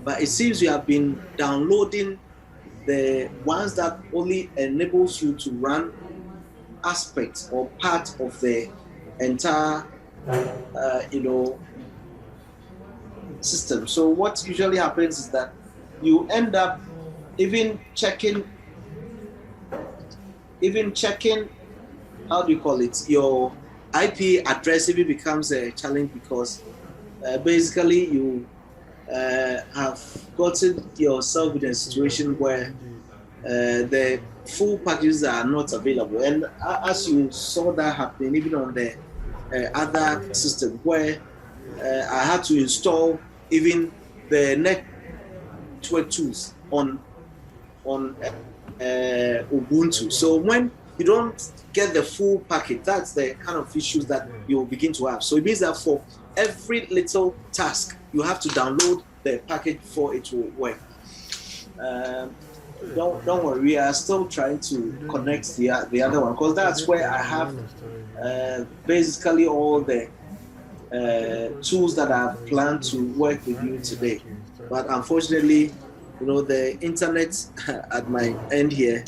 but it seems you have been downloading the ones that only enables you to run aspects or part of the entire system. So what usually happens is that you end up even checking how do you call it, your IP address even becomes a challenge, because basically you have gotten yourself in a situation where the full packages are not available. And as you saw that happening even on the other system, where I had to install even the network tools on Ubuntu. So when you don't get the full package, that's the kind of issues that you begin to have. So it means that for every little task, you have to download the package before it will work. Don't worry, we are still trying to connect the other one, because that's where I have basically all the tools that I plan to work with you today. But unfortunately, the internet at my end here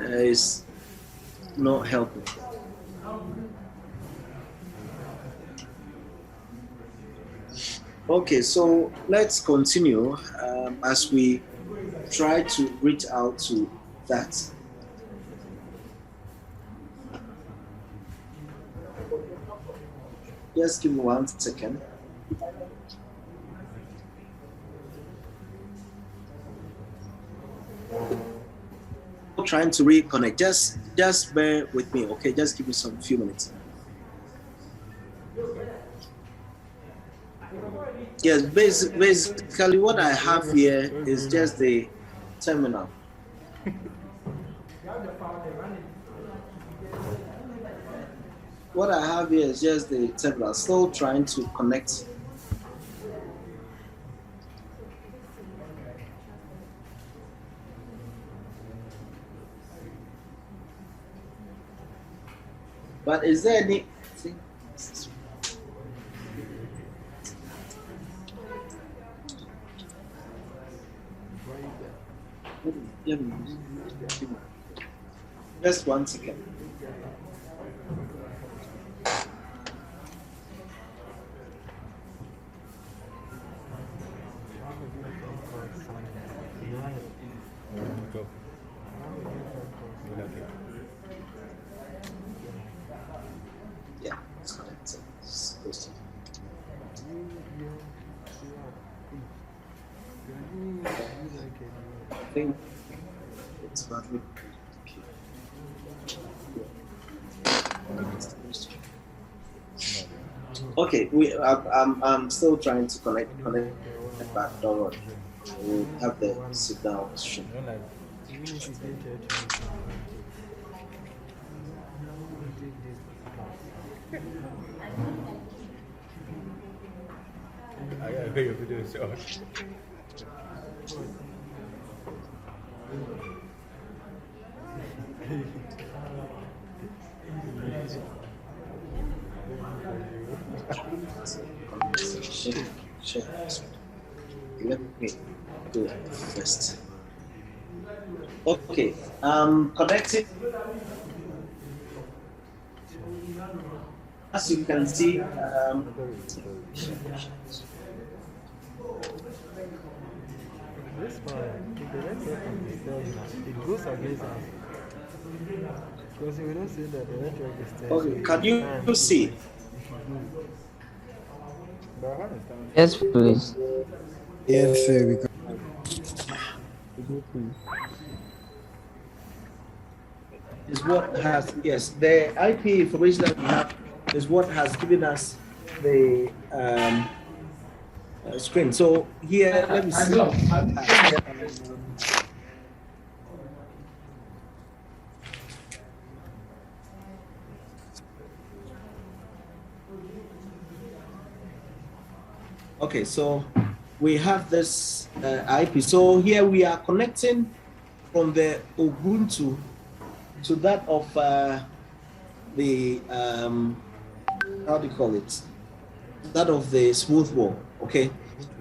is not helping. Okay, so let's continue as we try to reach out to that. Just give me 1 second. Trying to reconnect. Just bear with me, okay? Just give me some few minutes. Yes, basically what I have here is just the terminal. What I have here is just the terminal. Still trying to connect. But is there anything? Just 1 second. Yeah, it's connected. I think it's badly. Okay, I'm still trying to connect back. Don't worry, we'll have the signal soon. I gotta make a video short. Sure. Let me do it first. Okay, connecting. As you can see, this one, if the network is stable, it goes against us. Because we don't say that the network is stable. Okay, can you see? Yes, please. Yes, sir. Is what has, yes, the IP information that we have is what has given us the screen. So here, let me see. Okay, so we have this IP. So here we are connecting from the Ubuntu to that of the how do you call it? That of the smooth wall. Okay,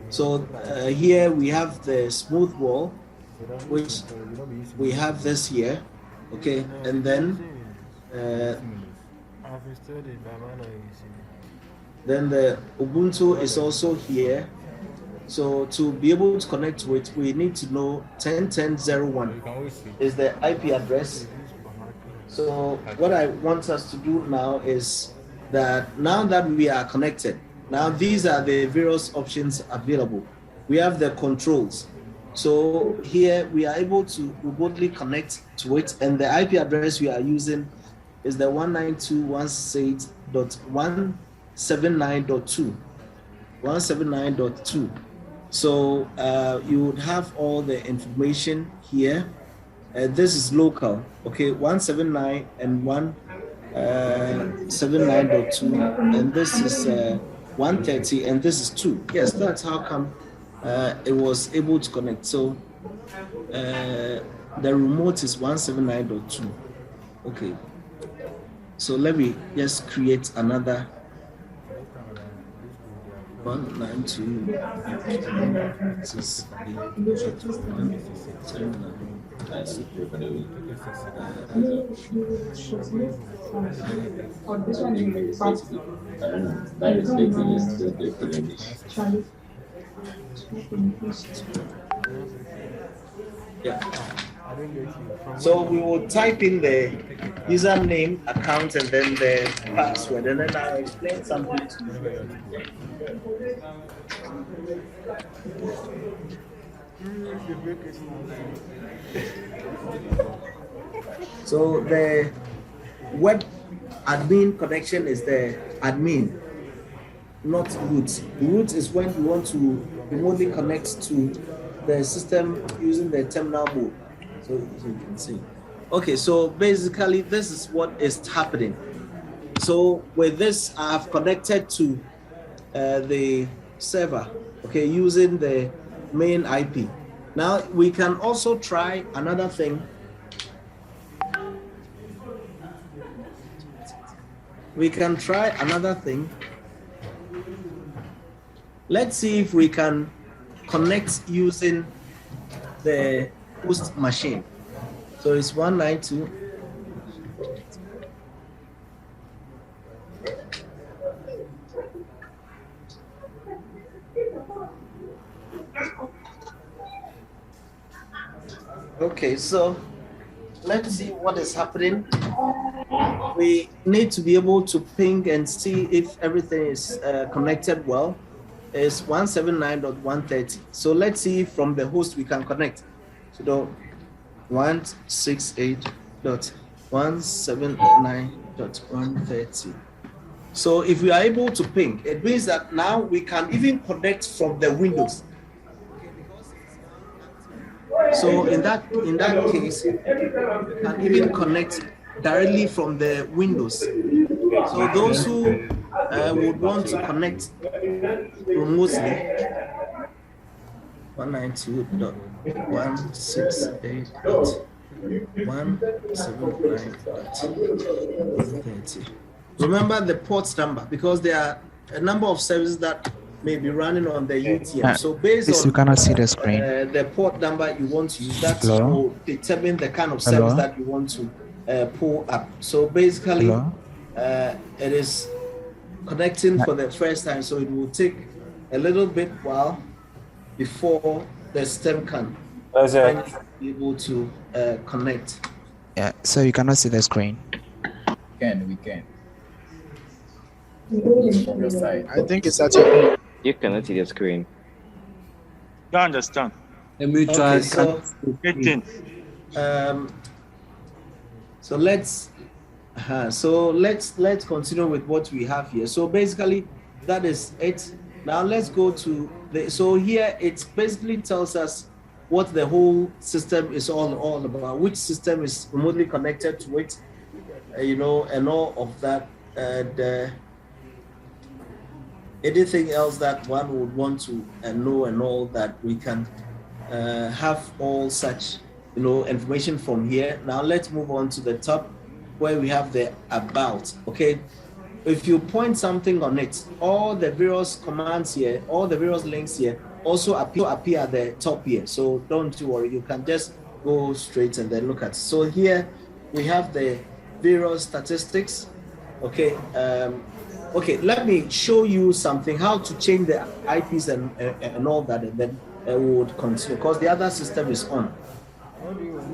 So here we have the smooth wall, which we have this here, okay, and then the Ubuntu is also here. So to be able to connect to it, we need to know 10.10.01 is the IP address. So what I want us to do now is that now that we are connected, now these are the various options available. We have the controls. So here we are able to remotely connect to it, and the IP address we are using is the 192.168.179.2. 179.2. So you would have all the information here. This is local, okay, 179 and 179.2, and this is 130, and this is 2. Yes, that's how come it was able to connect. So the remote is 179.2. Okay. So let me just create another 192. Yeah. So we will type in the username, account, and then the password, and then I'll explain something to you. So the web admin connection is the admin, not root. Root is when you want to remotely connect to the system using the terminal mode. So you can see. Okay, so basically this is what is happening. So with this, I have connected to the server, okay, using the main IP. Now we can also try another thing. We can try another thing. Let's see if we can connect using the host machine. So it's 192. Okay, so let's see what is happening. We need to be able to ping and see if everything is connected well. It's 179.130. So let's see if from the host we can connect. So 168.179.130. So if we are able to ping, it means that now we can even connect from the Windows. So in that case, we can even connect directly from the Windows. So those who would want to connect remotely, 192.168.179.130. Remember the port number, because there are a number of services that may be running on the UTM. So based on you cannot see the screen. The port number you want to use, that Hello? will determine the kind of service that you want to pull up. So basically, it is connecting for the first time, so it will take a little bit while before the system can be able to connect. Yeah, so you cannot see the screen. We can. From your side. I think it's at your You cannot see the screen. You understand? Let me try. Okay, so, so let's continue with what we have here. So basically, that is it. Now let's go to the. So here it basically tells us what the whole system is all about. Which system is remotely connected to it, and all of that. And anything else that one would want to know and all that, we can have all such information from here. Now let's move on to the top where we have the about. Okay, if you point something on it, all the various commands here, all the various links here, also appear at the top here. So don't worry, you can just go straight and then look at it. So here we have the various statistics. Okay, okay, let me show you something, how to change the IPs and all that, and then we would continue because the other system is on. How do you want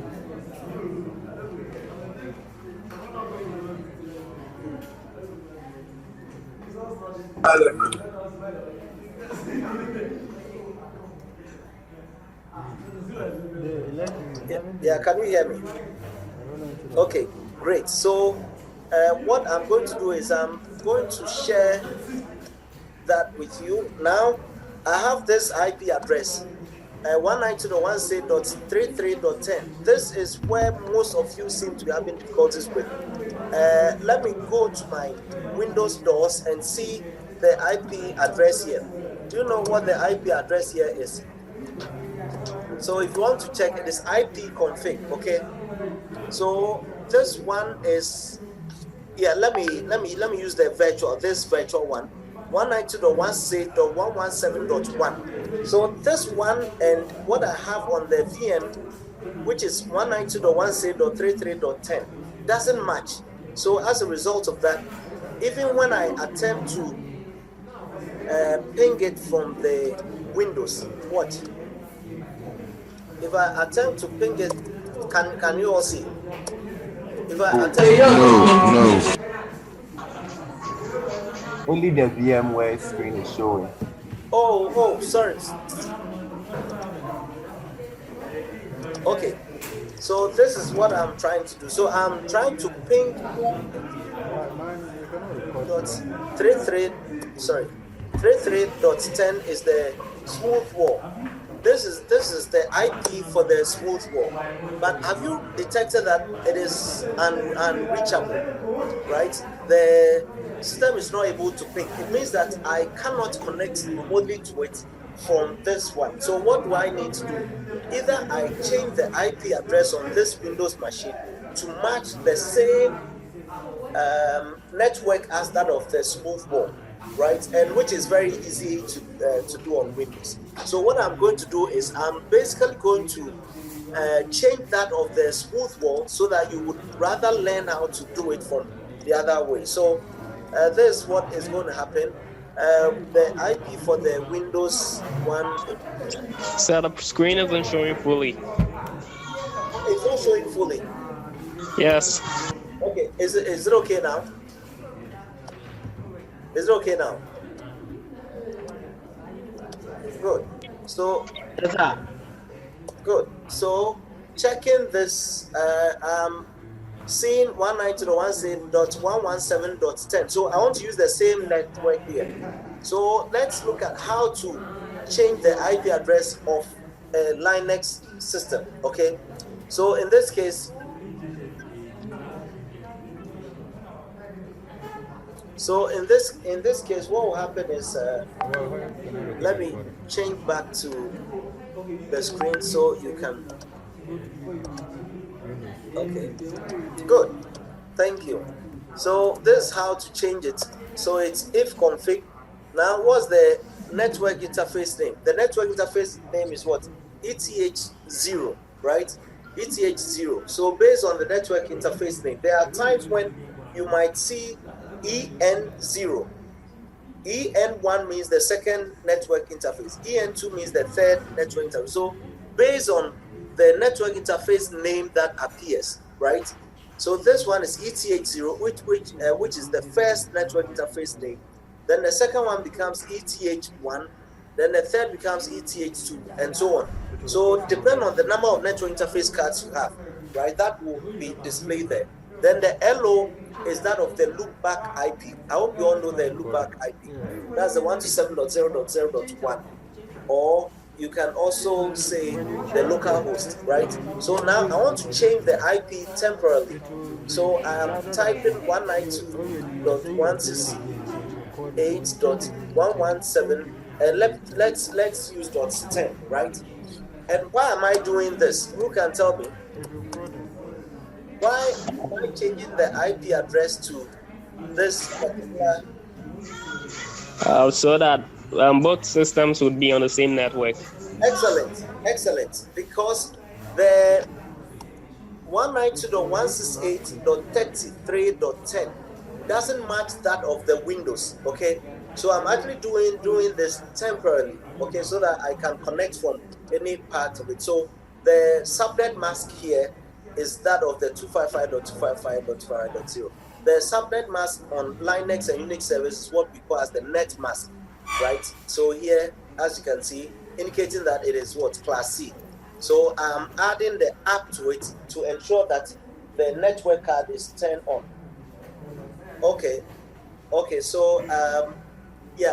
Yeah, can you hear me? Okay, great. So what I'm going to do is I'm going to share that with you. Now I have this IP address 192.168.33.10. This is where most of you seem to be having difficulties with. Let me go to my Windows doors and see the IP address here. Do you know what the IP address here is? So if you want to check it, is IP config, okay? So this one is, yeah, let me use the virtual one, 192.168.117.1. So this one and what I have on the VM, which is 192.168.33.10, doesn't match. So as a result of that, even when I attempt to ping it from the Windows, watch. If I attempt to ping it, can you all see? If I attempt No. Only the VMware screen is showing. Oh, sorry. Okay, so this is what I'm trying to do. So I'm trying to ping .33.10 is the smooth wall. This is the IP for the smooth wall. But have you detected that it is unreachable, right? The system is not able to ping. It means that I cannot connect remotely to it from this one. So what do I need to do? Either I change the IP address on this Windows machine to match the same network as that of the smooth wall, right? And which is very easy to do on Windows. So what I'm going to do is I'm basically going to change that of the smooth wall so that you would rather learn how to do it from the other way. So this is what is going to happen. The IP for the Windows one. Setup screen isn't showing fully. It's not showing fully. Yes. Okay, is it okay now? Is it okay now? Good. So good. So checking this, seeing 192.168.117.10. So I want to use the same network here. So let's look at how to change the IP address of a Linux system. Okay. So in this case, what will happen is, let me change back to the screen so you can. Okay, good, thank you. So this is how to change it. So it's if config. Now what's the network interface name? The network interface name is what? ETH0, right? ETH0. So based on the network interface name, there are times when you might see EN0. EN1 means the second network interface. EN2 means the third network interface. So based on the network interface name that appears, right? So this one is ETH0, which is the first network interface name. Then the second one becomes ETH1. Then the third becomes ETH2, and so on. So depending on the number of network interface cards you have, right, that will be displayed there. Then the LO is that of the loopback IP. I hope you all know the loopback IP. That's the 127.0.0.1. Or you can also say the local host, right? So now I want to change the IP temporarily. So I am typing 192.168.117, and let's use .10, right? And why am I doing this? Who can tell me? Why am I changing the IP address to this particular? So that both systems would be on the same network. Excellent. Because the 192.168.33.10 doesn't match that of the Windows. Okay, so I'm actually doing this temporarily. Okay, so that I can connect from any part of it. So the subnet mask here is that of the 255.255.255.0. The subnet mask on Linux and Unix servers is what we call as the net mask, right? So here, as you can see, indicating that it is what? Class C. So I'm adding the app to it to ensure that the network card is turned on. Okay, so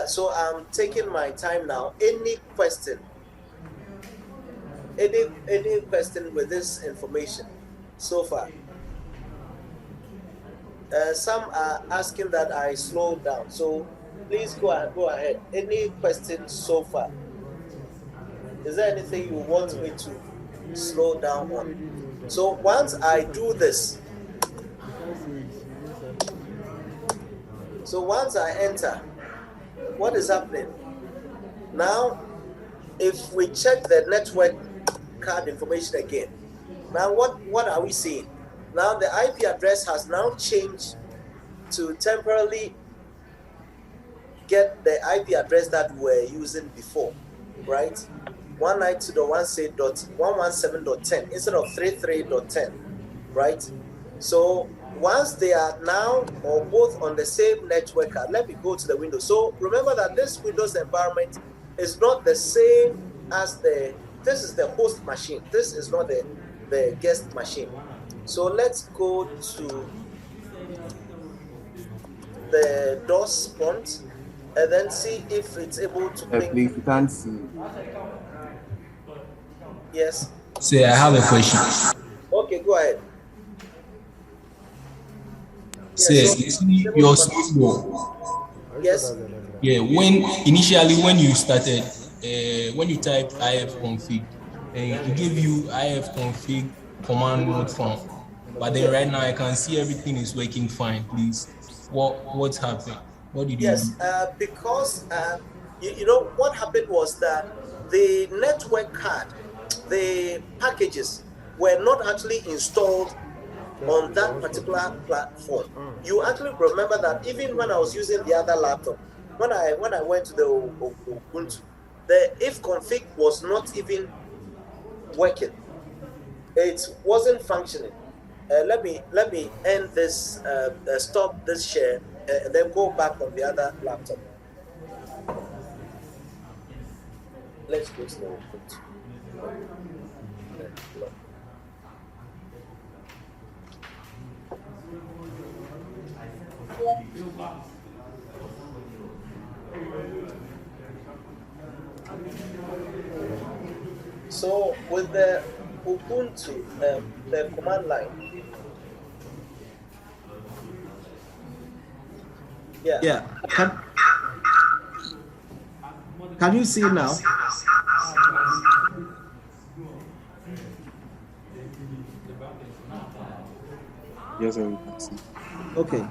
so I'm taking my time now. Any question? Any question with this information so far? Some are asking that I slow down, so please go ahead. Any questions so far? Is there anything you want me to slow down on? So once I do this, so once I enter, what is happening? Now, if we check the network card information again, now what are we seeing? Now the IP address has now changed to temporarily get the IP address that we were using before, right? 192.168.117.10 instead of 33.10, right? So once they are now or both on the same network card, let me go to the Windows. So remember that this Windows environment is not the same as this is the host machine. This is not the guest machine. So let's go to the DOS font and then see if it's able to ping. Please, you can't see. Yes. So I have a question. Okay, go ahead. Your software. Yes. Yeah, when you started, when you typed ifconfig, it gave you ifconfig command root from. But then right now I can see everything is working fine. Please, what's happening? What did you do? Because you know what happened was that the network card, the packages were not actually installed on that particular platform. You actually remember that even when I was using the other laptop, when I went to the Ubuntu, the ifconfig was not even working. It wasn't functioning. Let me end this, stop this share, and then go back on the other laptop. Let's go to the Ubuntu. So with the Ubuntu, the command line. Yeah. Can you see now? Yes, I can see. Okay.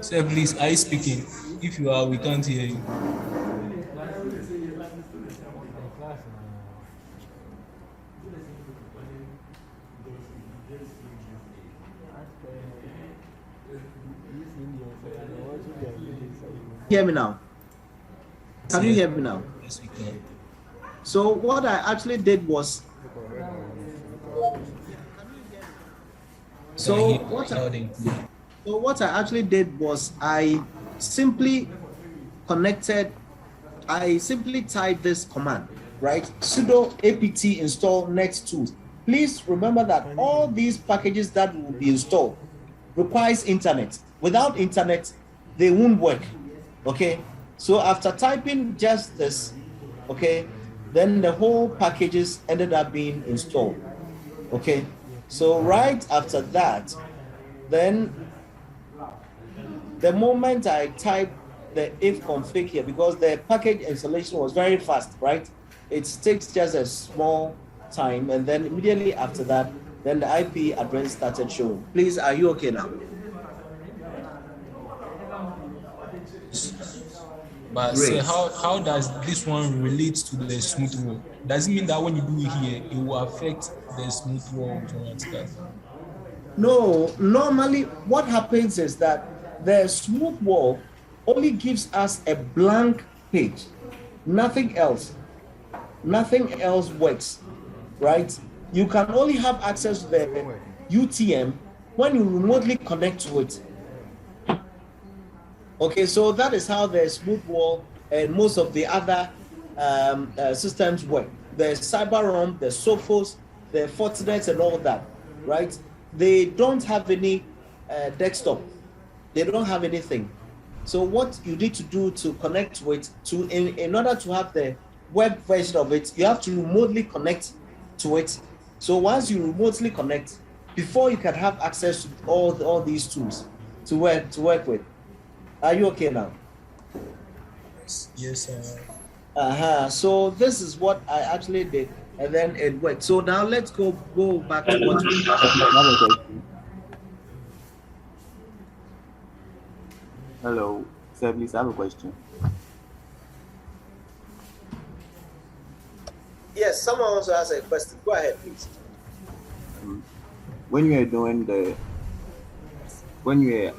Sir, please, are you speaking? If you are, we can't hear you. Hear me now? Can you hear me now? Yes, we can. So what I actually did was, what I actually did was I simply connected I simply type this command, right? Sudo apt install next tools. Please remember that all these packages that will be installed requires internet. Without internet, they won't work. Okay. So after typing just this, okay, then the whole packages ended up being installed. Okay. So right after that, then the moment I type the if config here, because the package installation was very fast, right? It takes just a small time, and then immediately after that, then the IP address started showing. Please, are you okay now? But say, how does this one relate to the smooth wall? Does it mean that when you do it here, it will affect the smooth wall automatically? No, normally what happens is that the smooth wall only gives us a blank page. Nothing else works, right? You can only have access to the UTM when you remotely connect to it. Okay, so that is how the smooth wall and most of the other systems work. The CyberROM, the Sophos, the Fortinet and all that, right? They don't have any desktop. They don't have anything. So what you need to do to connect to it, in order to have the web version of it, you have to remotely connect to it. So once you remotely connect, before you can have access to all these tools to work with. Are you okay now? Yes, sir. So this is what I actually did, and then it worked. So now let's go back to what we Hello, sir, please, I have a question. Yes, someone wants to ask a question. Go ahead, please. When you are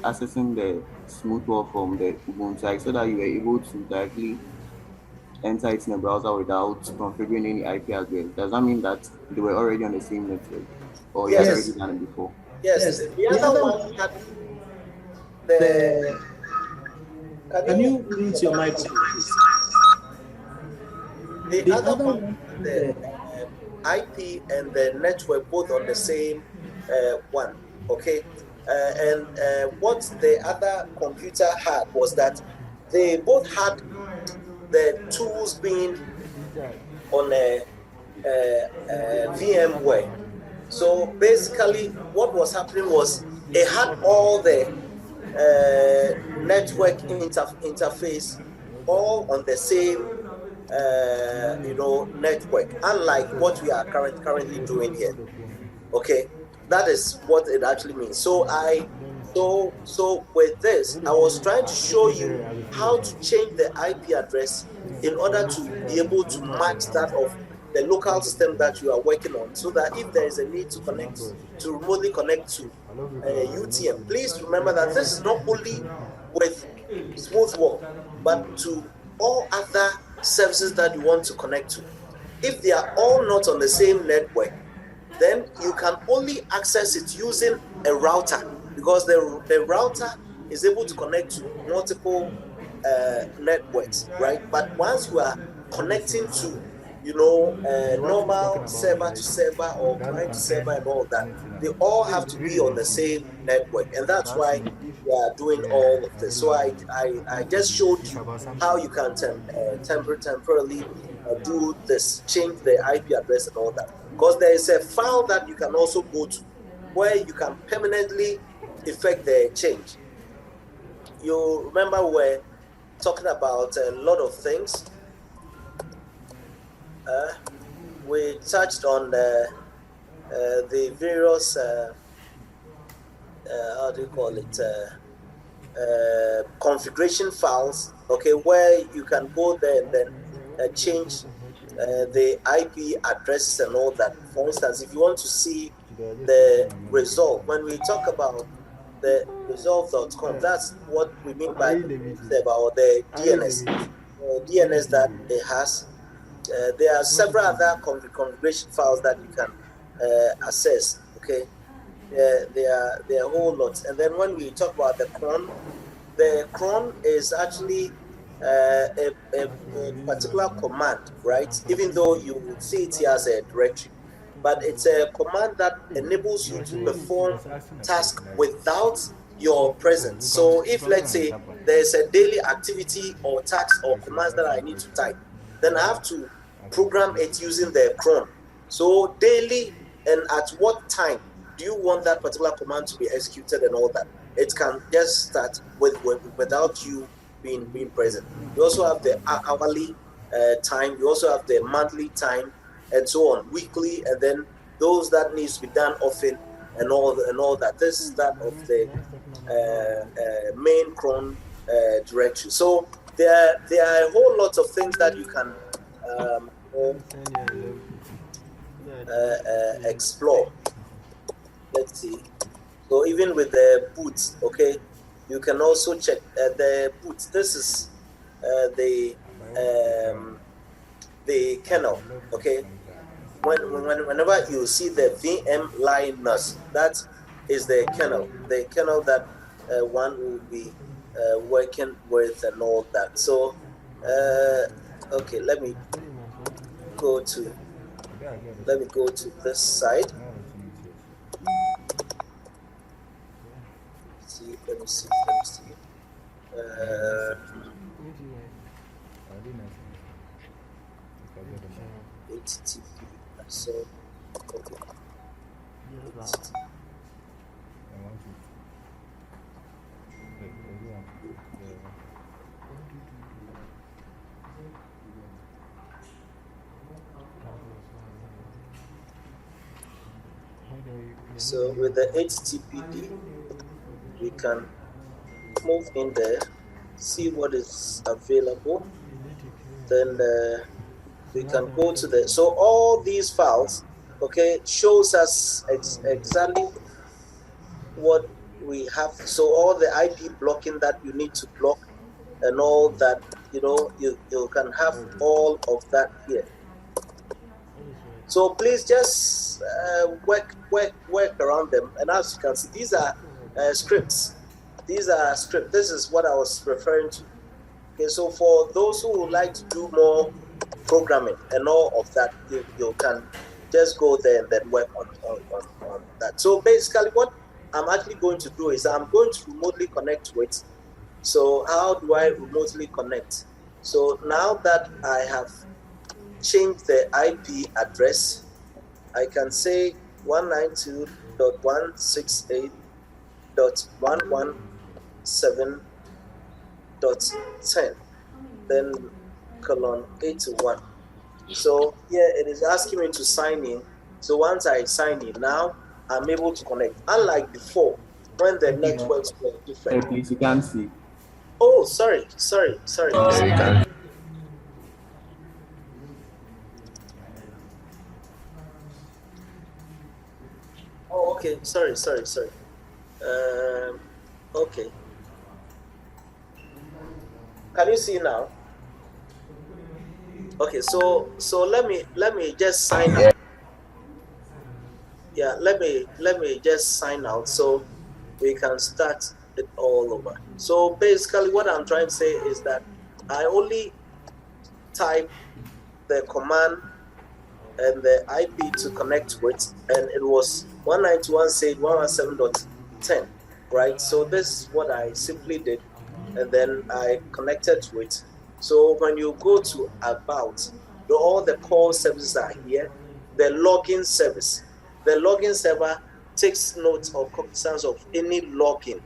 accessing the smooth wall from the Ubuntu, I said that you were able to directly enter it in a browser without configuring any IP address. Does that mean that they were already on the same network, or you had already done it before? Yes. The other one had the. Can you mute your mic, please? The other one, the IP and the network both on the same one. Okay. And what the other computer had was that they both had the tools being on a VMware. So basically, what was happening was it had all the network interface all on the same network, unlike what we are currently doing here. Okay. That is what it actually means. So with this, I was trying to show you how to change the IP address in order to be able to match that of the local system that you are working on, so that if there is a need to remotely connect to UTM, please remember that this is not only with Smoothwall, but to all other services that you want to connect to. If they are all not on the same network, then you can only access it using a router, because the router is able to connect to multiple networks, right? But once you are connecting to, normal server to server or client to server and all that, they all have to be on the same network, and that's why we are doing all of this. So I just showed you how you can temporarily do this, change the IP address and all that. Because there is a file that you can also go to where you can permanently effect the change. You remember we're talking about a lot of things. We touched on the various configuration files, okay, where you can go there and then change the IP addresses and all that. For instance, if you want to see the result, when we talk about the result.com, that's what we mean by the server or the DNS. DNS that it has. There are several other configuration files that you can access. Okay, there are a whole lot. And then when we talk about the cron is actually a particular command, right? Even though you would see it here as a directory, but it's a command that enables you to perform tasks without your presence. So if, let's say, there's a daily activity or task or commands that I need to type, then I have to program it using the cron. So daily and at what time do you want that particular command to be executed and all that? It can just start without you being present. You also have the hourly time. You also have the monthly time, and so on, weekly, and then those that needs to be done often, and all that. This is that of the main cron directory. So there are a whole lot of things that you can explore. Let's see. So even with the boots, okay, you can also check the boots. This is the kernel, okay. Whenever you see the VM liners, that is the kernel that one will be working with and all that. So okay, let me go to this side. Let me see. HTTP. So, okay. So with the HTTPD, we can move in there, see what is available. Then we can go to the, so all these files, okay, shows us exactly what we have. So all the IP blocking that you need to block and all that, you can have all of that here. So please just work around them. And as you can see, these are scripts. These are scripts. This is what I was referring to. Okay, so for those who would like to do more programming and all of that, you can just go there and then work on that. So basically what I'm actually going to do is I'm going to remotely connect to it. So how do I remotely connect? So now that I have changed the IP address, I can say 192.168.117.10, then :81. So here it is asking me to sign in. So once I sign in, now I'm able to connect. Unlike before, when the networks were different. Please, you can't see. Oh, sorry. Oh, okay. Sorry. Okay. Can you see now? Okay. So let me just sign out. Yeah. Let me just sign out so we can start it all over. So basically, what I'm trying to say is that I only type the command and the IP to connect with, and it was 192.168.117.10, right? So this is what I simply did, and then I connected to it. So when you go to about, all the core services are here. The login service, the login server takes note or cognizance of any login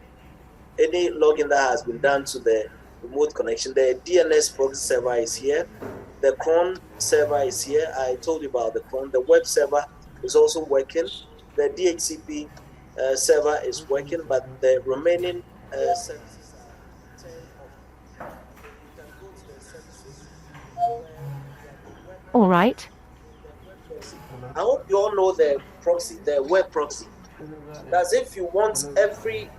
that has been done to the remote connection. The DNS proxy server is here. The cron server is here. I told you about the cron. The web server is also working. The DHCP server is working, but the remaining services are 10 of. You can go to the services. All right. I hope you all know the proxy, the web proxy. That's if you want every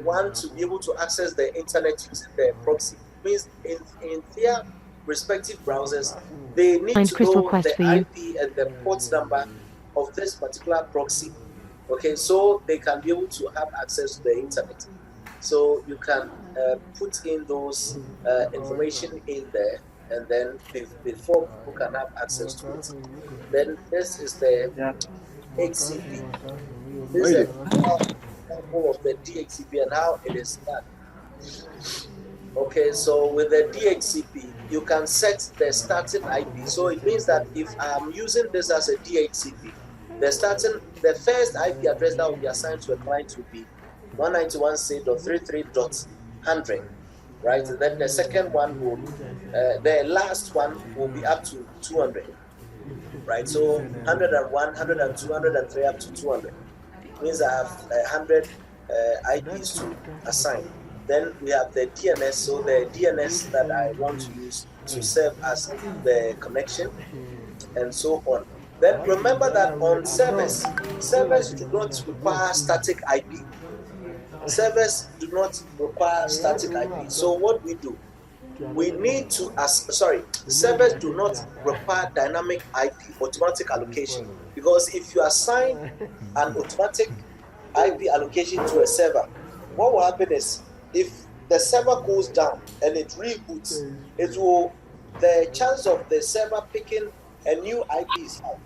one to be able to access the internet using the proxy. Means in their respective browsers, they need to know the IP and the port number of this particular proxy. Okay, so they can be able to have access to the internet. So you can put in those information in there, and then before people can have access to it. Then this is the HCP. This is an example of the DHCP and how it is done. Okay, so with the DHCP, you can set the starting IP. So it means that if I'm using this as a DHCP, the first IP address that will be assigned to a client will be 191.168.33.100, right? And then the second one will, the last one will be up to 200, right? So 101, 102, 103 up to 200 means I have 100 IPs to assign. Then we have the DNS, so the DNS that I want to use to serve as the connection, and so on. Then remember that on servers do not require static IP. Servers do not require static IP. So what we do, we need to servers do not require dynamic IP, automatic allocation, because if you assign an automatic IP allocation to a server, what will happen is if the server goes down and it reboots, the chance of the server picking a new IP is high.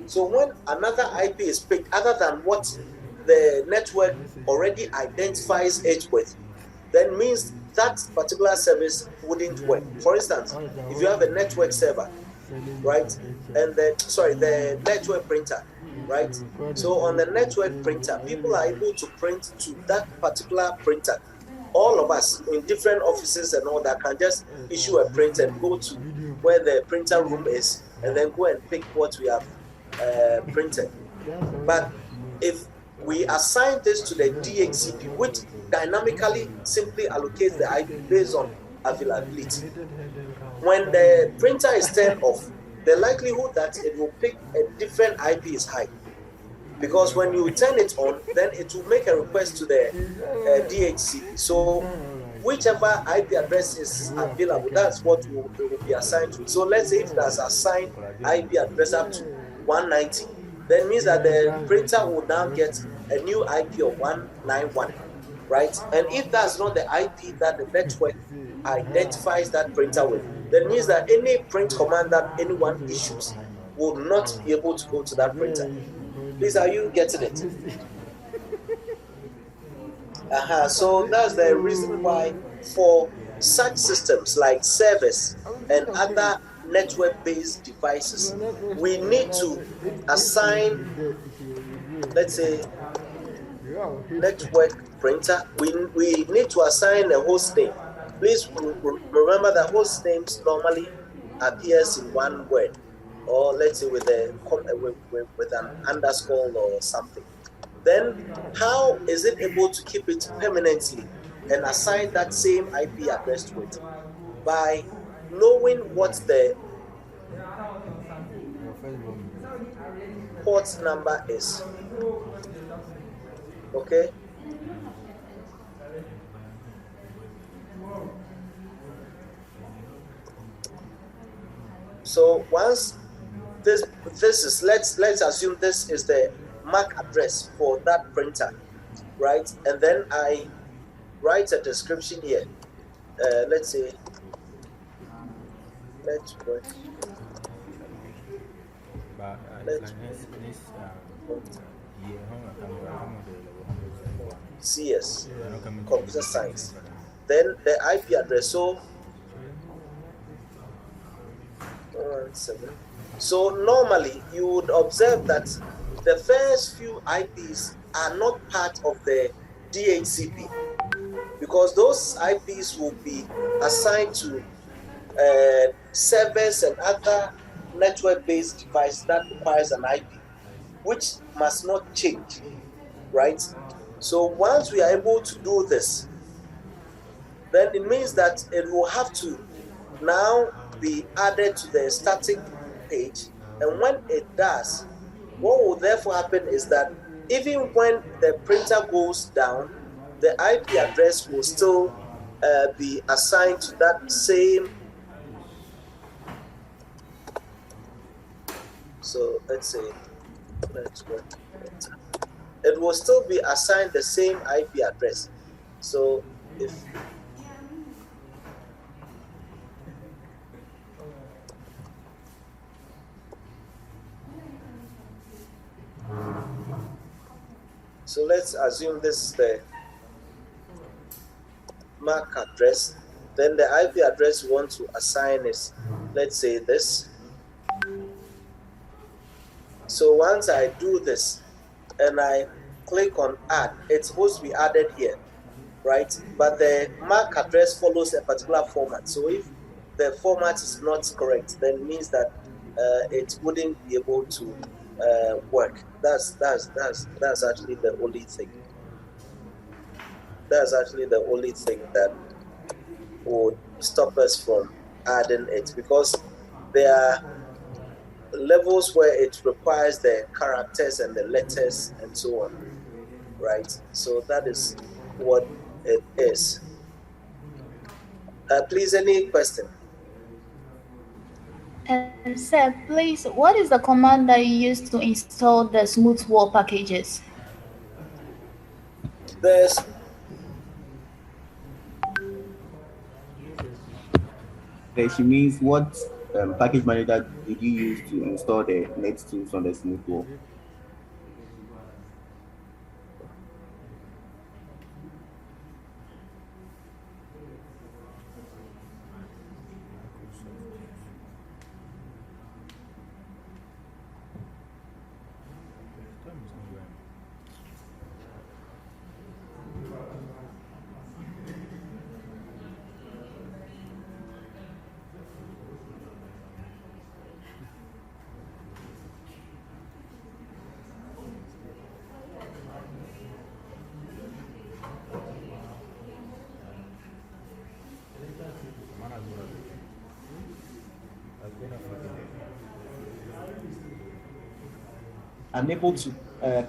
So when another IP is picked other than what the network already identifies it with, then means that particular service wouldn't work. For instance, if you have a network server, right, and the network printer, right? So on the network printer, people are able to print to that particular printer. All of us in different offices and all that can just issue a print and go to where the printer room is and then go and pick what we have printed. But if we assign this to the DHCP, which dynamically simply allocates the IP based on availability, when the printer is turned off, the likelihood that it will pick a different IP is high. Because when you turn it on, then it will make a request to the DHCP. So whichever IP address is available, that's what will be assigned to. So let's say if there's assigned IP address up to 190, then means that the printer will now get a new IP of 191, right? And if that's not the IP that the network identifies that printer with, then means that any print command that anyone issues will not be able to go to that printer. Please, are you getting it? So that's the reason why for such systems like servers and other network-based devices, we need to assign, let's say, network printer. We need to assign a host name. Please remember that host names normally appears in one word, or let's say with an underscore or something. Then how is it able to keep it permanently and assign that same IP address to it? By knowing what the port number is. Okay? So once this is, let's assume this is the MAC address for that printer, right? And then I write a description here. Let's say network. CS, computer science. Then the IP address. So normally you would observe that the first few IPs are not part of the DHCP, because those IPs will be assigned to servers and other network-based devices that requires an IP, which must not change, right? So once we are able to do this, then it means that it will have to now be added to the static page. And when it does, what will therefore happen is that even when the printer goes down, the IP address will still be assigned to that same. So let's say it will still be assigned the same IP address. So if so let's assume this is the MAC address, then the IP address you want to assign is, let's say, this. So once I do this and I click on add, it's supposed to be added here, right? But the MAC address follows a particular format. So if the format is not correct, then it means that it wouldn't be able to work. That's actually the only thing. That's actually the only thing that would stop us from adding it, because there are levels where it requires the characters and the letters and so on, right? So that is what it is. Please, any question? Sir, please, what is the command that you use to install the smooth wall packages? She means what package manager did you use to install the next tools on the smooth wall? I'm able to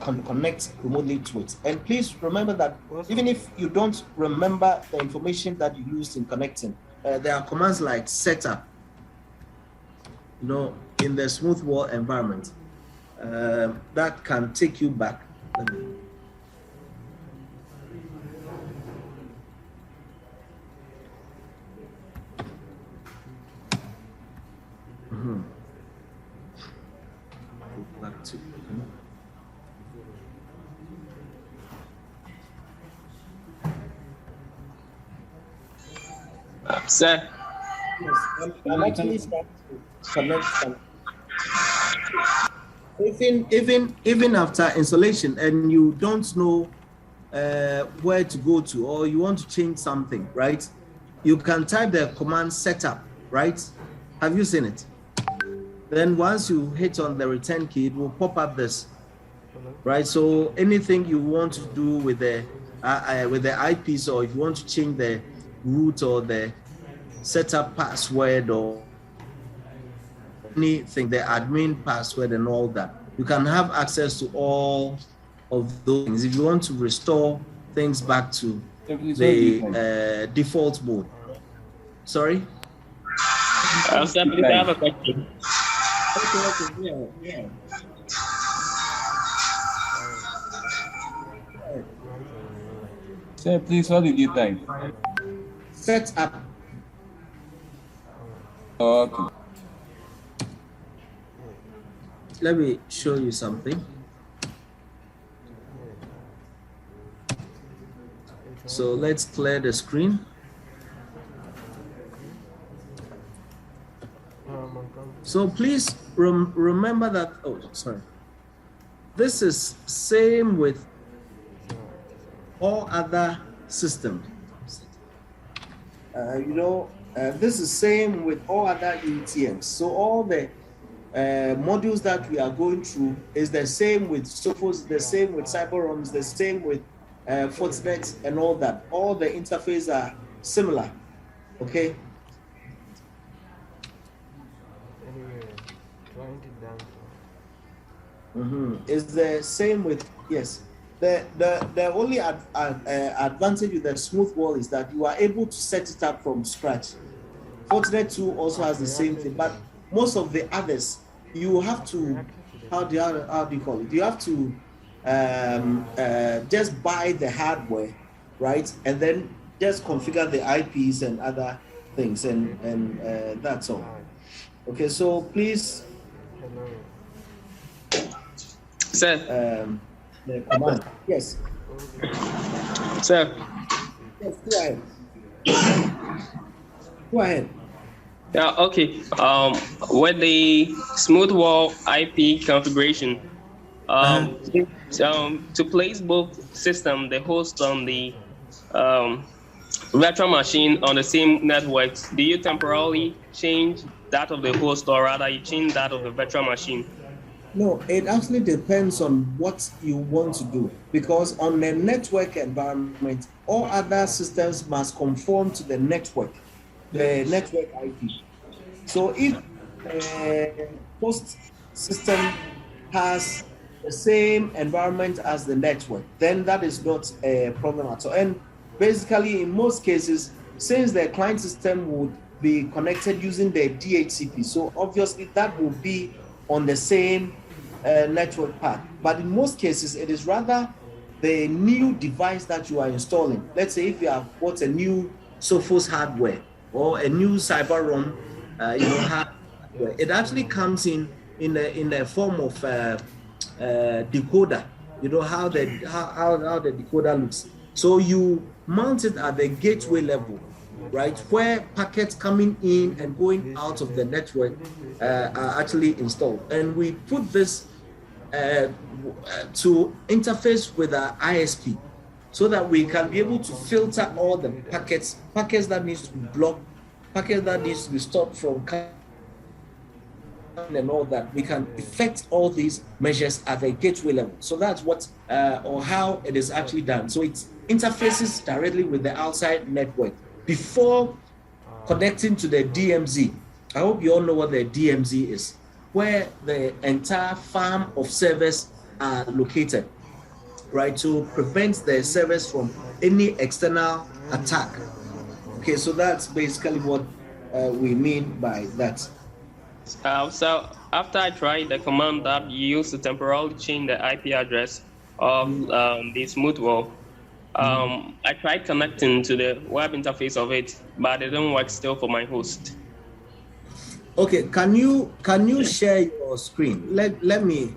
connect remotely to it. And please remember that even if you don't remember the information that you used in connecting, there are commands like setup, in the smooth wall environment, that can take you back. Back to Sir. Yes, I'm actually starting to connect some. Even after installation, and you don't know where to go to, or you want to change something, right? You can type the command setup, right? Have you seen it? Then once you hit on the return key, it will pop up this, right? So anything you want to do with the IPs, or if you want to change the root or the setup password or anything, the admin password and all that, you can have access to all of those things. If you want to restore things back to the default mode. Sorry? I have a question. Yeah. Sir, please, what did you type? Set up. Okay. Let me show you something. So let's clear the screen. So please remember that, this is same with all other systems. This is same with all other ETMs. So all the modules that we are going through is the same with Sophos, the same with CyberROMs, the same with Fortinet and all that. All the interfaces are similar, okay? It's the same with, yes. The only advantage with the smooth wall is that you are able to set it up from scratch. Fortinet 2 also has the same thing, but most of the others, you have to, how do you call it? You have to just buy the hardware right? And then just configure the IPs and other things, and that's all. Okay, so please, Sir. The command. Yes. Sir. Yes, go ahead. Go ahead. Yeah, okay. With the smooth wall IP configuration, to place both system, the host on the virtual machine on the same network, do you temporarily change that of the host, or rather you change that of the virtual machine? No, it actually depends on what you want to do, because on the network environment, all other systems must conform to the network IP. So if the host system has the same environment as the network, then that is not a problem at all. And basically, in most cases, since the client system would be connected using the DHCP, so obviously that will be on the same network path. But in most cases, it is rather the new device that you are installing. Let's say if you have bought a new Sophos hardware or a new CyberROM, hardware, it actually comes in the form of decoder. You know how the decoder looks. So you mount it at the gateway level, right, where packets coming in and going out of the network are actually installed. And we put this to interface with our ISP, so that we can be able to filter all the packets that needs to be blocked, packets that needs to be stopped from coming, and all that. We can effect all these measures at the gateway level. So that's what or how it is actually done. So it interfaces directly with the outside network before connecting to the DMZ. I hope you all know what the DMZ is, where the entire farm of servers are located, right, to prevent the servers from any external attack. Okay, so that's basically what we mean by that. So after I tried the command that you used to temporarily change the IP address of the smooth wall, I tried connecting to the web interface of it, but it didn't work still for my host. Okay, can you share your screen? Let me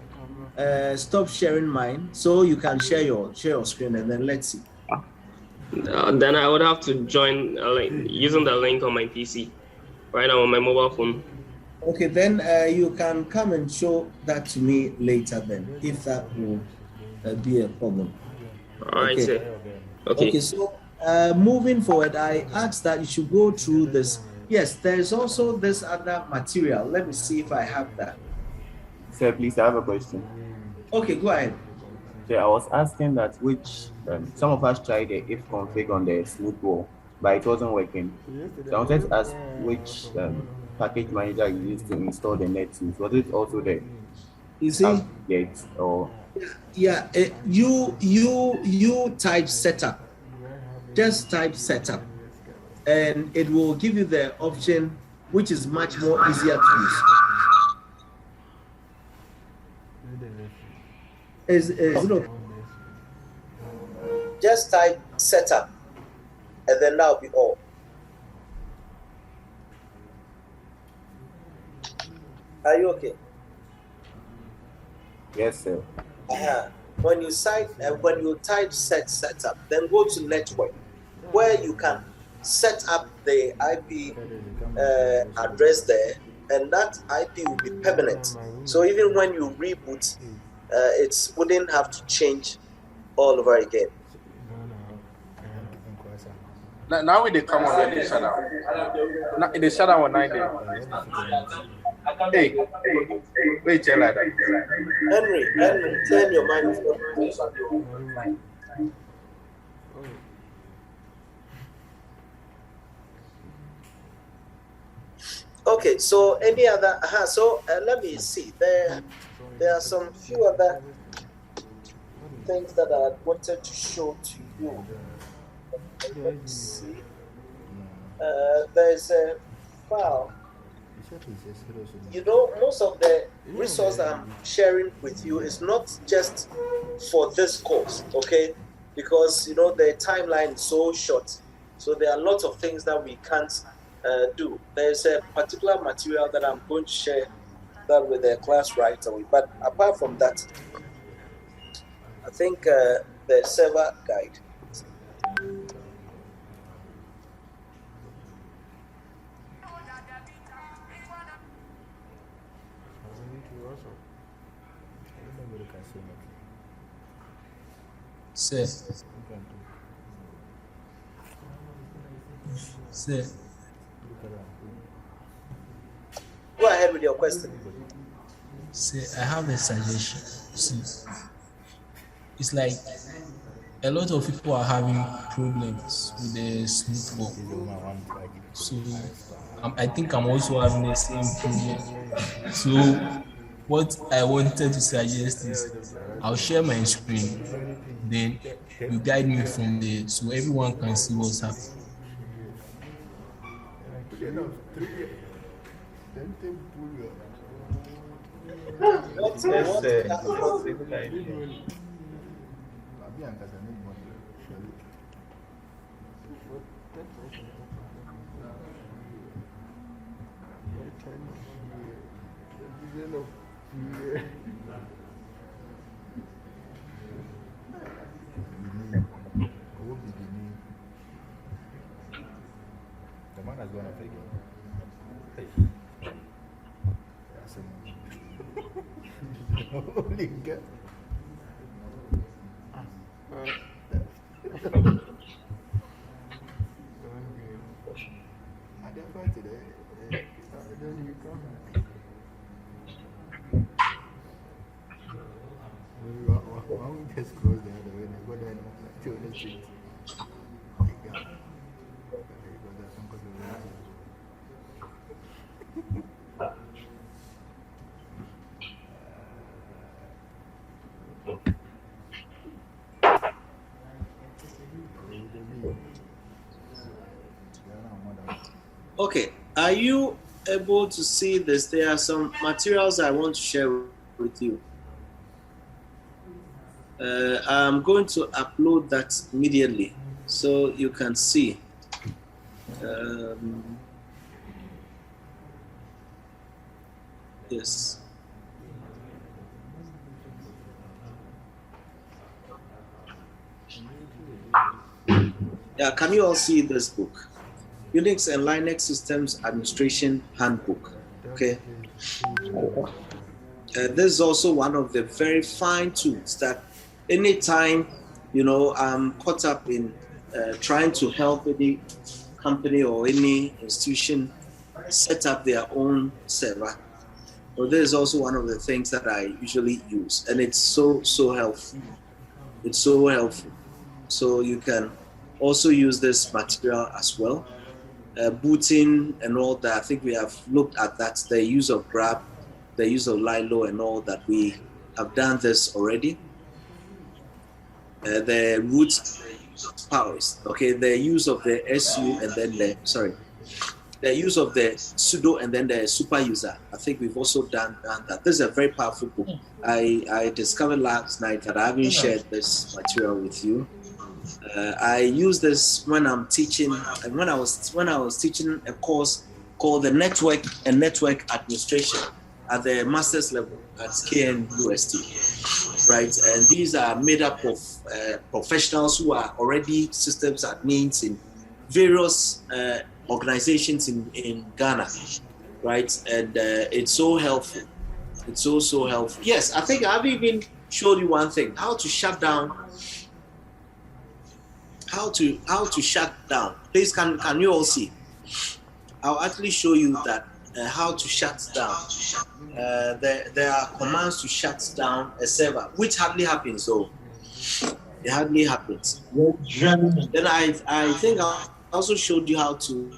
stop sharing mine so you can share your screen, and then let's see. Then I would have to join using the link on my PC right now on my mobile phone. Okay, then you can come and show that to me later then, if that will be a problem. All right, sir. Okay, so moving forward, I asked that you should go through this. Yes, there's also this other material. Let me see if I have that. Sir, please, I have a question. Okay, go ahead. So I was asking that which, some of us tried the if config on the smooth wall, but it wasn't working. So I wanted to ask which package manager you used to install the NetSuite. Was it also there? You see? Yet, or yeah, you type setup. Just type setup, and it will give you the option, which is much more easier to use. Is it okay? Just type setup, and then that'll be all. Are you okay? Yes, sir. When you type setup, then go to network, where you can set up the IP address there, and that IP will be permanent. So even when you reboot, it wouldn't have to change all over again. Now we come on the shutdown. In the shutdown on 9 days. Hey, wait, Henry, turn your microphone. Okay, so any other? Let me see. There are some few other things that I wanted to show to you. Let's see. There's a file. You know, most of the resource that I'm sharing with you is not just for this course, okay? because the timeline is so short. So there are lots of things that we can't do. There's a particular material that I'm going to share that with the class right away. But apart from that, I think the server guide. Sir. Go ahead with your question. Sir, I have a suggestion. See, it's like a lot of people are having problems with the smooth walk. So I think I'm also having the same problem. So what I wanted to suggest is I'll share my screen, then you guide me from there so everyone can see what's happening. The man has gone off again. Holy God. Why don't we just close the other way and go down to the street? Oh my God. Okay, are you able to see this? There are some materials I want to share with you. I'm going to upload that immediately so you can see. Yes. Yeah, can you all see this book? Unix and Linux Systems Administration Handbook. Okay. This is also one of the very fine tools that anytime, I'm caught up in trying to help any company or any institution set up their own server. Well, this is also one of the things that I usually use, and it's so helpful. It's so helpful. So you can also use this material as well. Booting and all that. I think we have looked at that. The use of grab, the use of Lilo and all that. We have done this already. The root powers. Okay, the use of the SU and then the use of the sudo and then the super user. I think we've also done that. This is a very powerful book. I discovered last night that I haven't shared this material with you. I use this when I'm teaching, and when I was teaching a course called the Network and Network Administration at the master's level at KNUST, right? And these are made up of professionals who are already systems admins in various organizations in Ghana, right? And it's so helpful. It's so helpful. Yes, I think I've even showed you one thing: how to shut down. How to shut down. Please, can you all see? I'll actually show you that how to shut down. There are commands to shut down a server, which hardly happens though. It hardly happens. Then I think I also showed you how to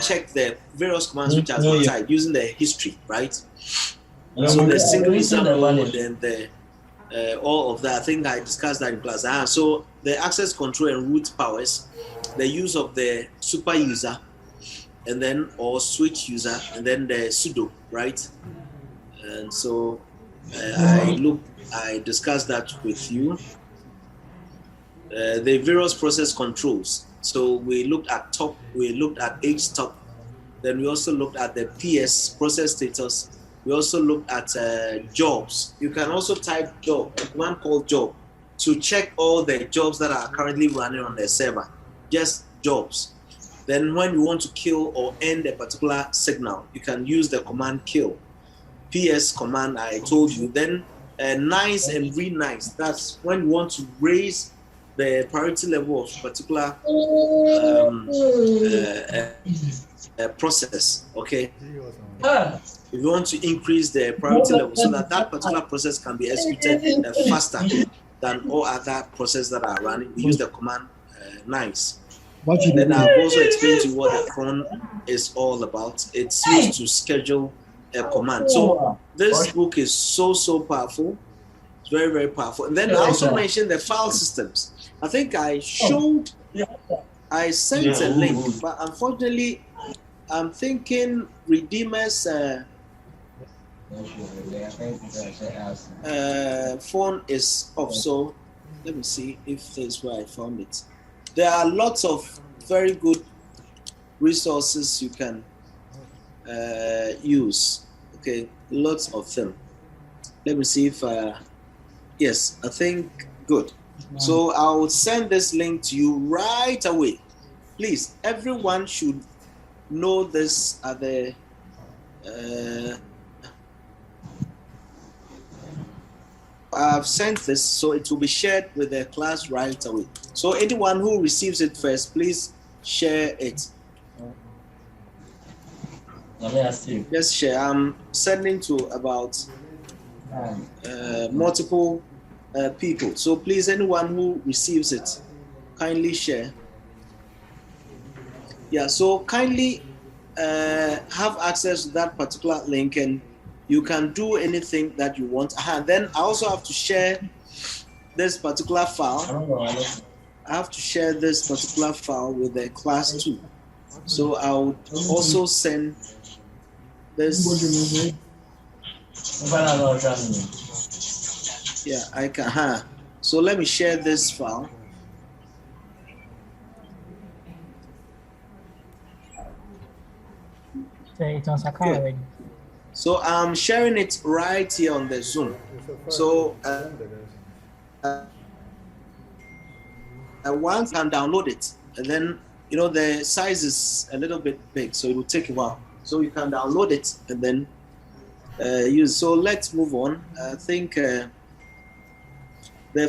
check the various commands which has been typed using the history, right? So the single example and then the all of that. I think I discussed that in class. So the access control and root powers, the use of the super user, and then or switch user, and then the sudo, right? And so I discussed that with you. The various process controls. So we looked at top, we looked at H top, then we also looked at the PS, process status. We also looked at jobs. You can also type job, one called job, to check all the jobs that are currently running on the server, just jobs. Then when you want to kill or end a particular signal, you can use the command kill. PS command I told you. Then nice and re-nice, that's when you want to raise the priority level of particular process, okay? If you want to increase the priority level so that that particular process can be executed faster than all other processes that are running, we use the command nice. Then I've also explained to you what the cron is all about. It's used to schedule a command. So this book is so powerful. It's very, very powerful. And then I also mentioned the file systems. I think I sent a link, but unfortunately, I'm thinking Redeemer's phone is off. So let me see if this is where I found it. There are lots of very good resources you can use. Okay, lots of them. Let me see if yes, I think good. So I'll send this link to you right away. Please, everyone should know this at the I've sent this, so it will be shared with the class right away. So anyone who receives it first, please share it. Just share. I'm sending to about multiple people. So please, anyone who receives it, kindly share. Yeah, so kindly have access to that particular link and you can do anything that you want. Then I also have to share this particular file. I have to share this particular file with the class too. So I'll also send this. Yeah, I can. So let me share this file. Okay. So I'm sharing it right here on the Zoom. So one can download it, and then the size is a little bit big, so it will take a while. So you can download it and then use. So let's move on. I think the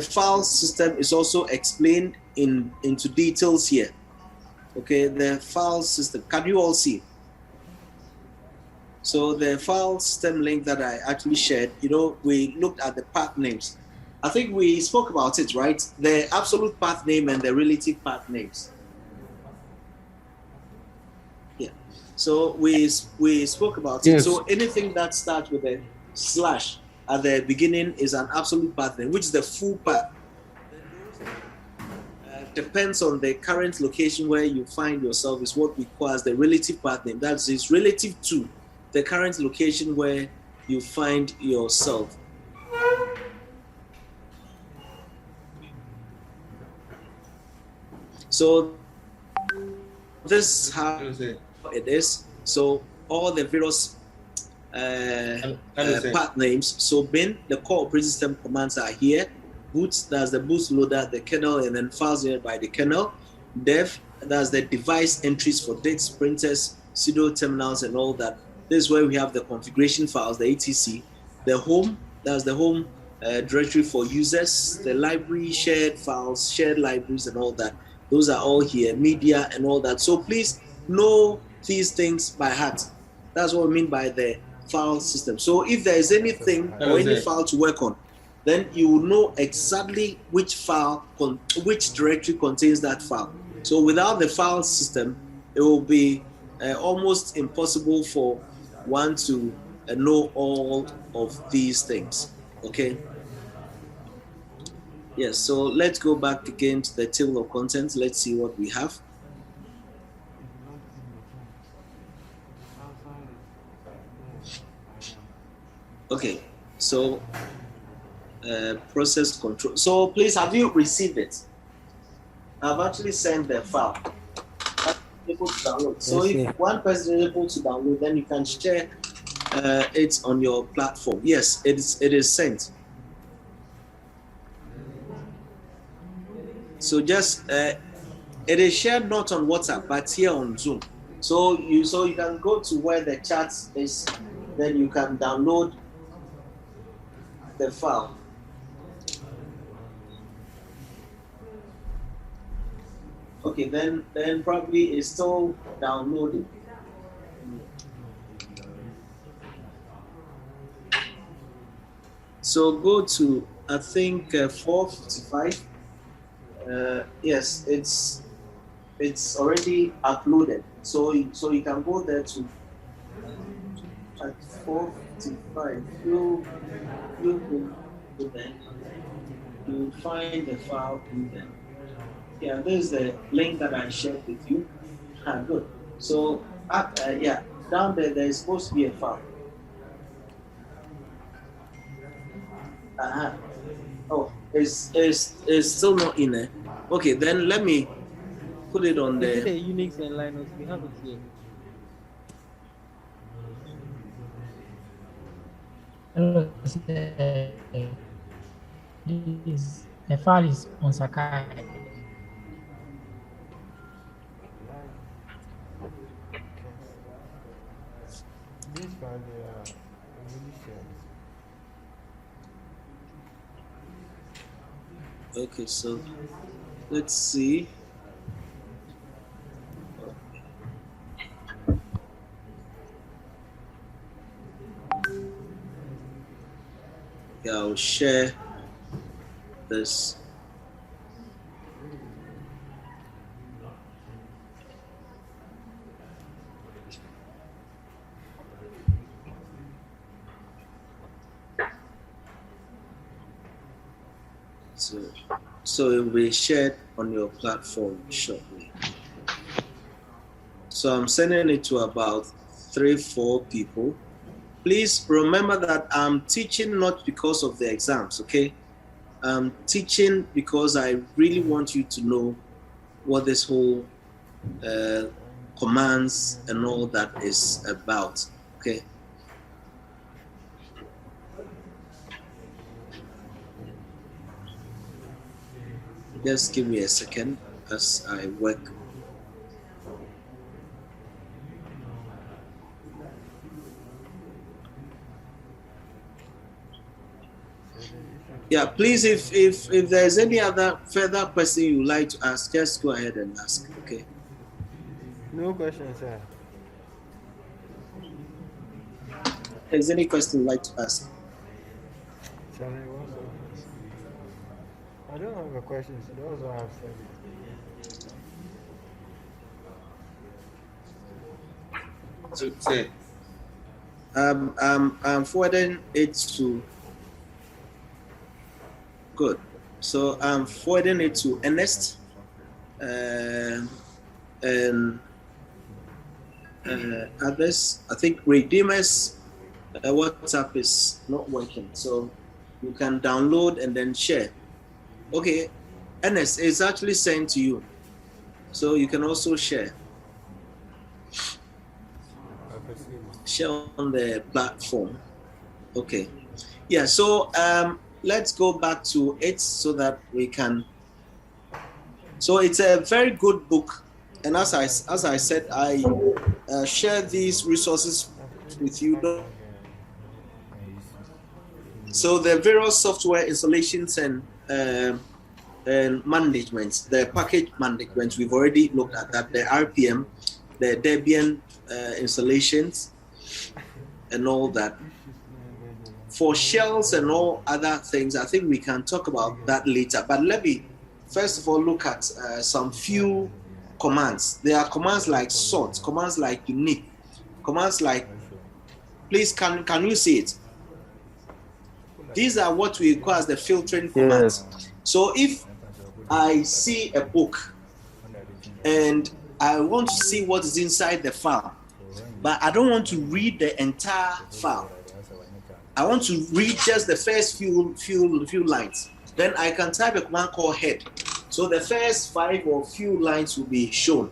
file system is also explained into details here. Okay, the file system. Can you all see? So the file system link that I actually shared, we looked at the path names. I think we spoke about it, right? The absolute path name and the relative path names. Yeah. So we spoke about it. So anything that starts with a slash at the beginning is an absolute path name, which is the full path. Depends on the current location where you find yourself is what we call as the relative path name. That is relative to the current location where you find yourself. So this is how it is. So all the various path names. So bin, the core operating system commands are here. Boot, that's the boot loader, the kernel, and then files generated by the kernel. Dev, that's the device entries for disks, printers, pseudo terminals, and all that. This is where we have the configuration files, the etc. The home, that's the home directory for users, the library, shared files, shared libraries, and all that. Those are all here, media and all that. So please know these things by heart. That's what we mean by the file system. So if there is anything or any file to work on, then you will know exactly which file, which directory contains that file. So without the file system, it will be almost impossible for one to know all of these things. Okay. Yes, so let's go back again to the table of contents. Let's see what we have. Okay, So process control. So please, have you received it? I've actually sent the file. Able to download. So Yes, if one person is able to download, then you can share it on your platform. Yes, it is sent. So just it is shared not on WhatsApp but here on Zoom. So you can go to where the chat is, then you can download the file. Okay, then probably it's still downloading. So go to, I think 455. Yes, it's already uploaded. So you can go there to at 455. You go there. You find the file in there. Yeah, this is the link that I shared with you. Good. So yeah, down there is supposed to be a file. Oh, it's still not in there. Okay, then let me put it on there. The Unix and Linux, we have it here. The file is on Sakai. This file they are really shared. Okay, so let's see. Yeah, I'll share this. So it will be shared on your platform shortly. So I'm sending it to about 3-4 people. Please remember that I'm teaching not because of the exams, okay? I'm teaching because I really want you to know what this whole commands and all that is about, okay? Just give me a second as I work. Yeah, please, if there's any other further question you'd like to ask, just go ahead and ask, okay? No questions, sir. If there's any question you'd like to ask? I don't have a question, so those are I've said. So say, I'm forwarding it to. Good. So I'm forwarding it to Ernest and others. I think Redeemer's WhatsApp is not working, so you can download and then share. Okay, Ernest, it's actually sent to you, so you can also share. Share on the platform. Okay. Yeah. So let's go back to it so that we can. So it's a very good book, and as I said, I share these resources with you. So the various software installations and management, the package management, we've already looked at that. The RPM, the Debian installations, and all that. For shells and all other things, I think we can talk about that later. But let me first of all look at some few commands. There are commands like sort, commands like unique, commands like. Please, can you see it? These are what we call as the filtering commands. Yes. So if I see a book and I want to see what is inside the file, but I don't want to read the entire file, I want to read just the first few lines. Then I can type a command called head. So the first 5 or few lines will be shown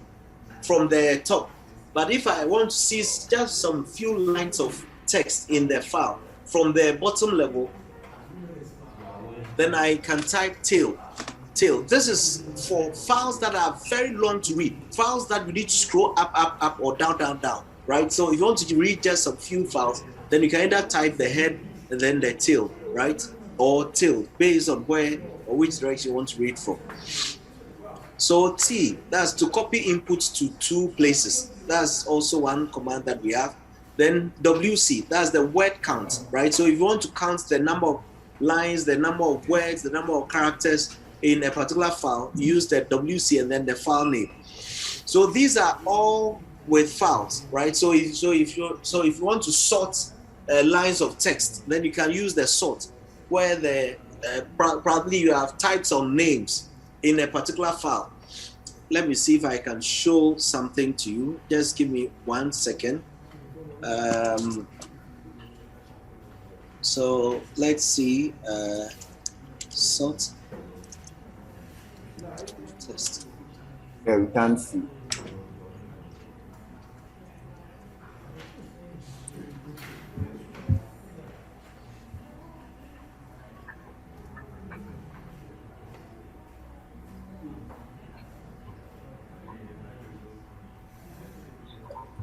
from the top. But if I want to see just some few lines of text in the file from the bottom level, then I can type tail. This is for files that are very long to read, files that you need to scroll up, or down, right? So if you want to read just a few files, then you can either type the head and then the tail, right? Or tail, based on where or which direction you want to read from. So T, that's to copy inputs to 2 places. That's also one command that we have. Then WC, that's the word count, right? So if you want to count the number of lines, the number of words, the number of characters in a particular file, use the WC and then the file name. So these are all with files, right? So if you want to sort lines of text, then you can use the sort, where the probably you have types of names in a particular file. Let me see if I can show something to you. Just give me 1 second. So let's see. Sort test. Yeah, we can't see.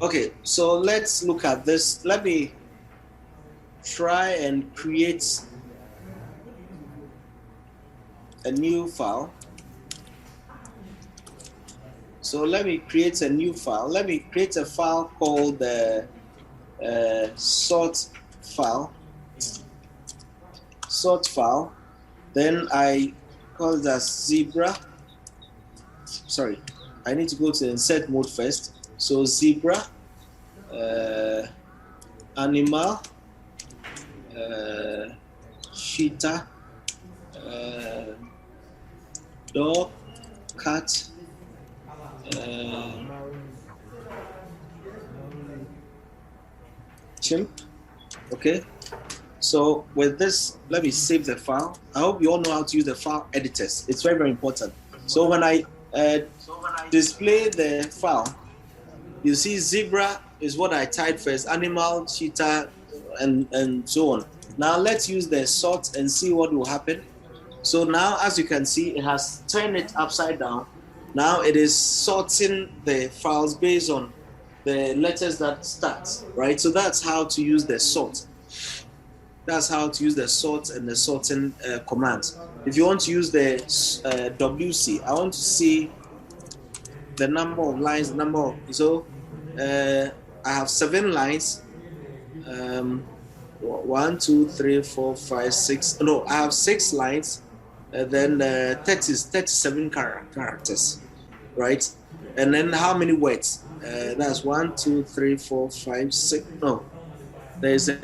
Okay, so let's look at this. Let me try and create a new file. So let me create a new file. Let me create a file called the sort file. Sort file. Then I call it as zebra. Sorry, I need to go to insert mode first. So zebra, animal, cheetah, dog, cat, chimp. Okay. So with this, let me save the file. I hope you all know how to use the file editors. It's very, very important. So when I display the file, you see zebra is what I typed first, animal, cheetah, and so on. Now let's use the sort and see what will happen. So now, as you can see, it has turned it upside down. Now it is sorting the files based on the letters that start, right? So that's how to use the sort. That's how to use the sort and the sorting commands. If you want to use the WC, I want to see the number of lines, I have 7 lines. 1, 2, 3, 4, 5, 6. No, I have 6 lines. Then 37 characters, right? And then how many words? That's 1, 2, 3, 4, 5, 6. No, there's a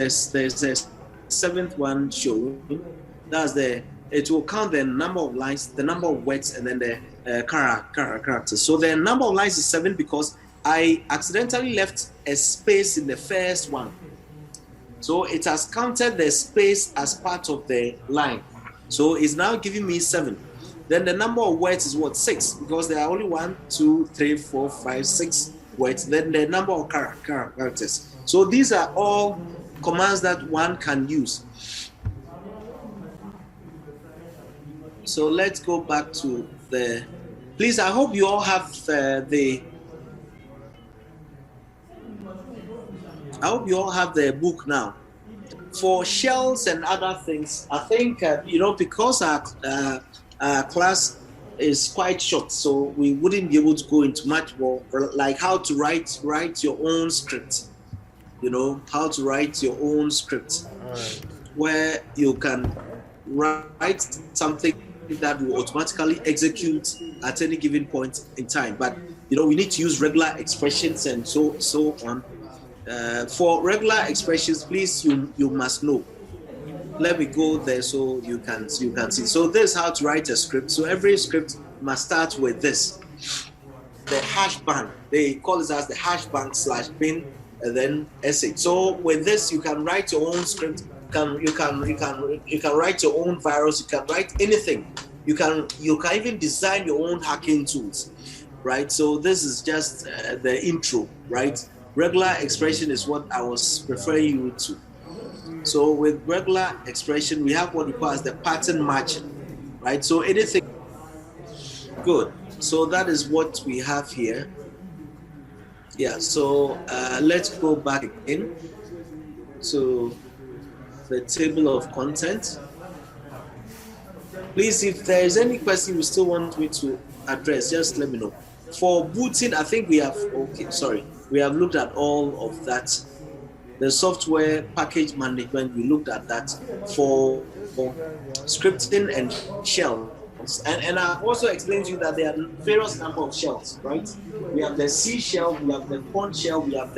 7th one showing. That's it will count the number of lines, the number of words, and then the characters. So the number of lines is 7 because I accidentally left a space in the first one. So it has counted the space as part of the line. So it's now giving me 7. Then the number of words is what? 6, because there are only 1, 2, 3, 4, 5, 6 words. Then the number of characters. So these are all commands that one can use. So let's go back to please, I hope you all have the book now. For shells and other things, I think, because our class is quite short, so we wouldn't be able to go into much more, like how to write your own script. How to write your own script, where you can write something that will automatically execute at any given point in time. But we need to use regular expressions and so on. For regular expressions, please, you must know. Let me go there so you can see. So this is how to write a script. So every script must start with this, the hash bang. They call it as the hash bang /bin and then sh. So with this, you can write your own script You can write your own virus. You can write anything. You can even design your own hacking tools, right? So this is just the intro, right? Regular expression is what I was referring you to. So with regular expression, we have what we call as the pattern matching, right? So anything good. So that is what we have here. Yeah. So let's go back again to the table of content. Please, if there is any question you still want me to address, just let me know. For booting, I think we have looked at all of that. The software package management, we looked at that. For scripting and shells, and I've also explained to you that there are various number of shells, right? We have the C shell, we have the pawn shell, we have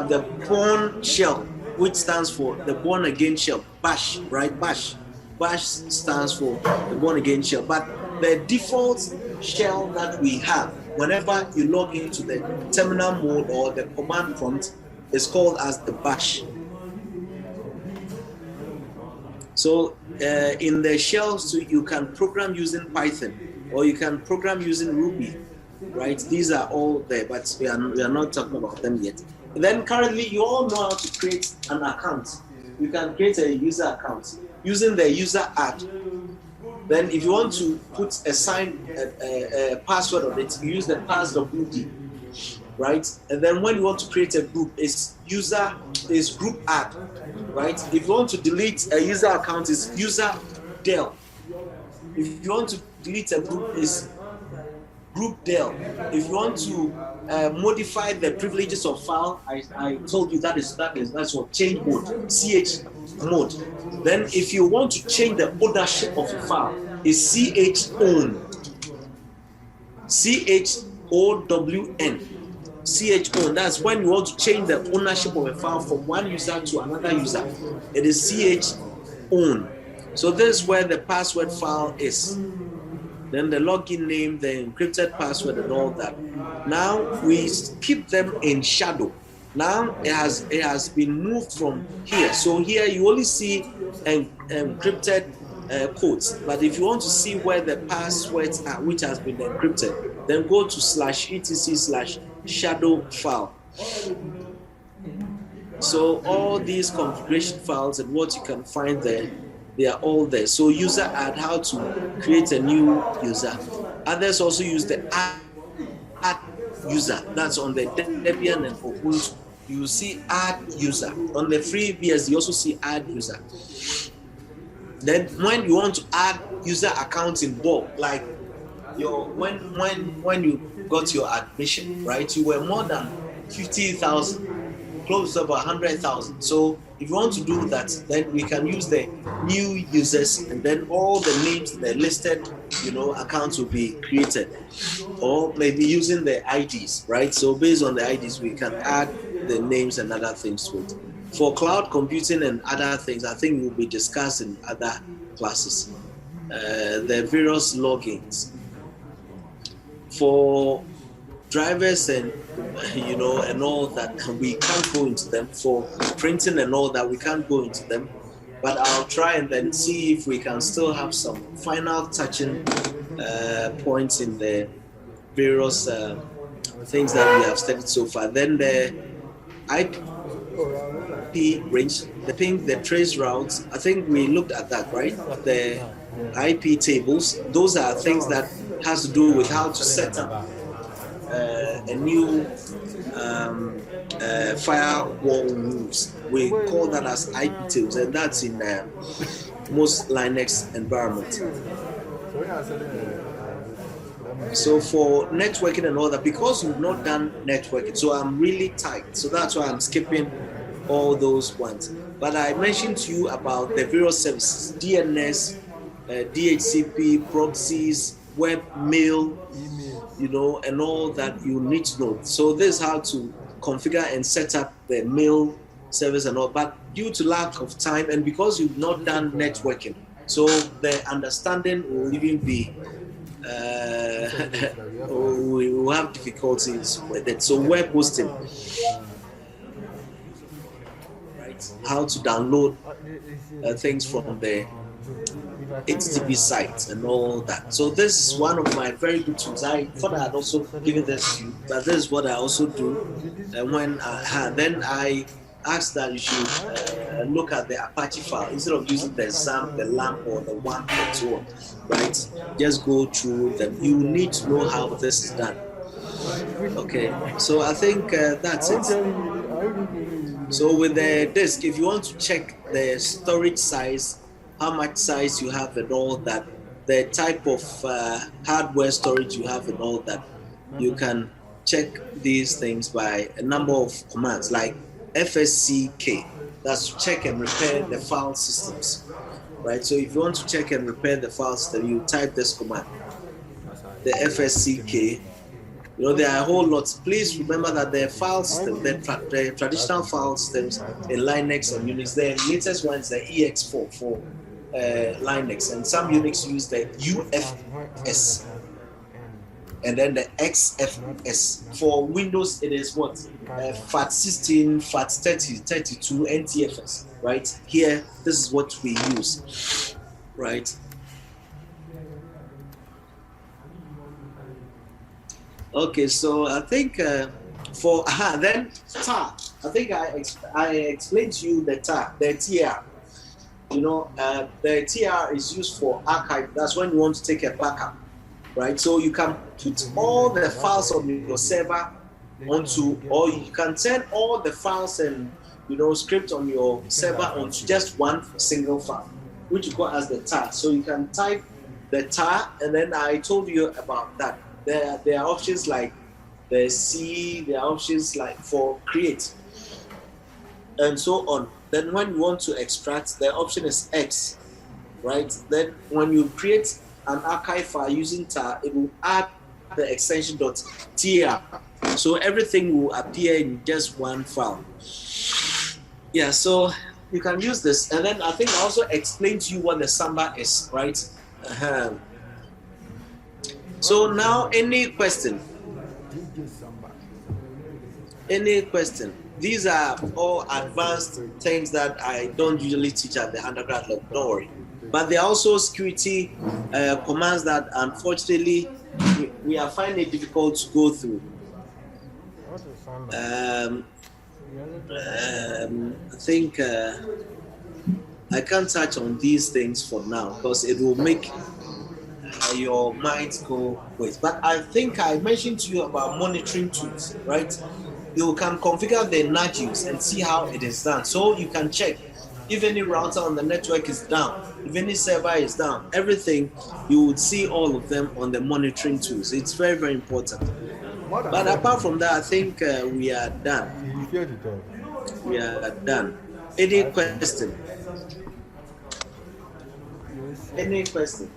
the pawn shell, which stands for the born again shell, bash, right? Bash stands for the born again shell. But the default shell that we have whenever you log into the terminal mode or the command prompt is called as the bash. So in the shells too, you can program using Python or you can program using Ruby, right? These are all there, but we are not talking about them yet. Then currently you all know how to create an account. You can create a user account using the user add. Then if you want to put a password on it, you use the pass.wd, right? And then when you want to create a group, is group add, right? If you want to delete a user account, is user del. If you want to delete a group, is group del. If you want to modify the privileges of file, I told you that's what change mode, ch mode. Then if you want to change the ownership of a file, is ch own, ch own. That's when you want to change the ownership of a file from one user to another user. It is ch own. So this is where the password file is. Then the login name, the encrypted password, and all that. Now we keep them in shadow. Now it has been moved from here. So here you only see encrypted codes. But if you want to see where the passwords are, which has been encrypted, then go to /etc/shadow file. So all these configuration files and what you can find there, they are all there. So user add, how to create a new user. Others also use the add user. That's on the Debian and Ubuntu. You see add user. On the free VS, you also see add user. Then when you want to add user accounts in bulk, like when you got your admission, right? You were more than 50,000, close to about 100,000. So if you want to do that, then we can use the new users, and then all the names, the listed, accounts will be created, or maybe using the IDs, right? So based on the IDs, we can add the names and other things to it. For cloud computing and other things, I think we'll be discussing other classes, the various logins. For drivers and and all that, we can't go into them. For printing and all that, we can't go into them. But I'll try and then see if we can still have some final touching points in the various things that we have studied so far. Then the IP range, the trace routes, I think we looked at that, right? The IP tables, those are things that has to do with how to set up a new firewall rules. We call that as IP tables, and that's in most Linux environments. So for networking and all that, because we've not done networking, so I'm really tight. So that's why I'm skipping all those ones. But I mentioned to you about the various services, DNS, DHCP, proxies, web, mail, and all that you need to know. So this is how to configure and set up the mail service and all. But due to lack of time and because you've not done networking, so the understanding will even be, we will have difficulties with it. So web hosting. how to download things from the HTTP site and all that. So this is one of my very good tools. I thought I had also given this to you, but this is what I also do. And when then I asked that you should look at the Apache file instead of using the XAMPP, the LAMP, or the WAMP and so on, right? Just go through them. You need to know how this is done. Okay, so I think that's it. So with the disk, if you want to check the storage size, how much size you have and all that, the type of hardware storage you have and all that, you can check these things by a number of commands like FSCK. That's to check and repair the file systems, right? So if you want to check and repair the file system, you type this command, the FSCK. You know, there are a whole lot. Please remember that the file system, the traditional file systems in Linux and Unix, the latest one is the EX4 for Linux, and some Unix use the UFS, and then the XFS. For Windows, it is what? FAT16, FAT30, 32, NTFS, right? Here, this is what we use, right? Okay, so I think for then tar. I think I explained to you the tar, the TR. You know, the TR is used for archive. That's when you want to take a backup, right? So you can put all the files on your server onto, or you can turn all the files and script on your server onto just one single file, which you call as the tar. So you can type the tar, and then I told you about that. There are options like the C, there are options like for create, and so on. Then when you want to extract, the option is X, right? Then when you create an archive file using tar, it will add the extension .tr. So everything will appear in just one file. Yeah, so you can use this. And then I think I also explained to you what the Samba is, right? So now, any question? Any question? These are all advanced things that I don't usually teach at the undergrad level, don't worry. But there are also security commands that unfortunately we are finding it difficult to go through. I think I can't touch on these things for now because it will make your mind go with. But I think I mentioned to you about monitoring tools, right? You can configure the nudges and see how it is done. So you can check if any router on the network is down, if any server is down, everything, you would see all of them on the monitoring tools. It's very, very important. But apart from that, I think we are done. We are done. Any question? Any question?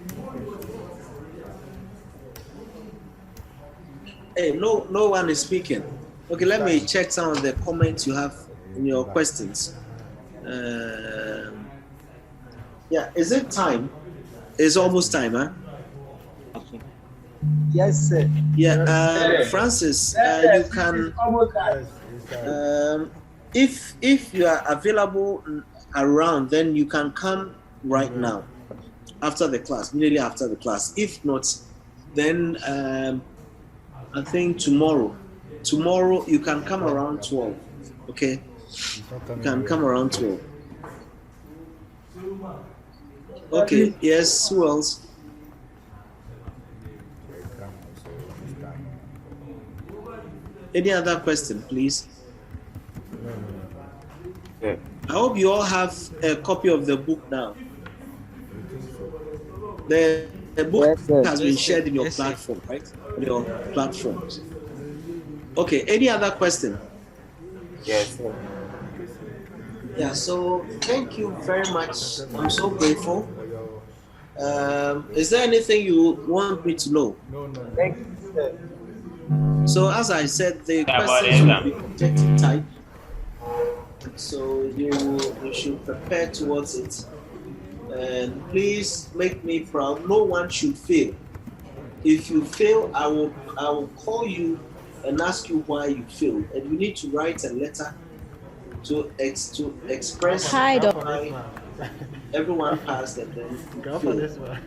Hey, no one is speaking. Okay, let me check some of the comments you have in your questions. Yeah, is it time? It's almost time, huh? Yes, sir. Yeah, Francis, you can, if you are available around, then you can come right now after the class, immediately after the class. If not, then I think tomorrow you can come around 12. Okay, you can come around 12. Okay, yes, who else? Any other question, please? Yeah. I hope you all have a copy of the book now. The book has been shared in your platform, right? On your platforms. Okay, any other question? Yes, sir. Yeah, so thank you very much. I'm so grateful. Is there anything you want me to know? No. Thank you, sir. So as I said, the questions will be objective type. So you should prepare towards it. And please make me proud. No one should fail. If you fail, I will call you and ask you why you failed. And you need to write a letter to express Hi, Go Doc. for this why one. everyone passed and then Go for failed. this one.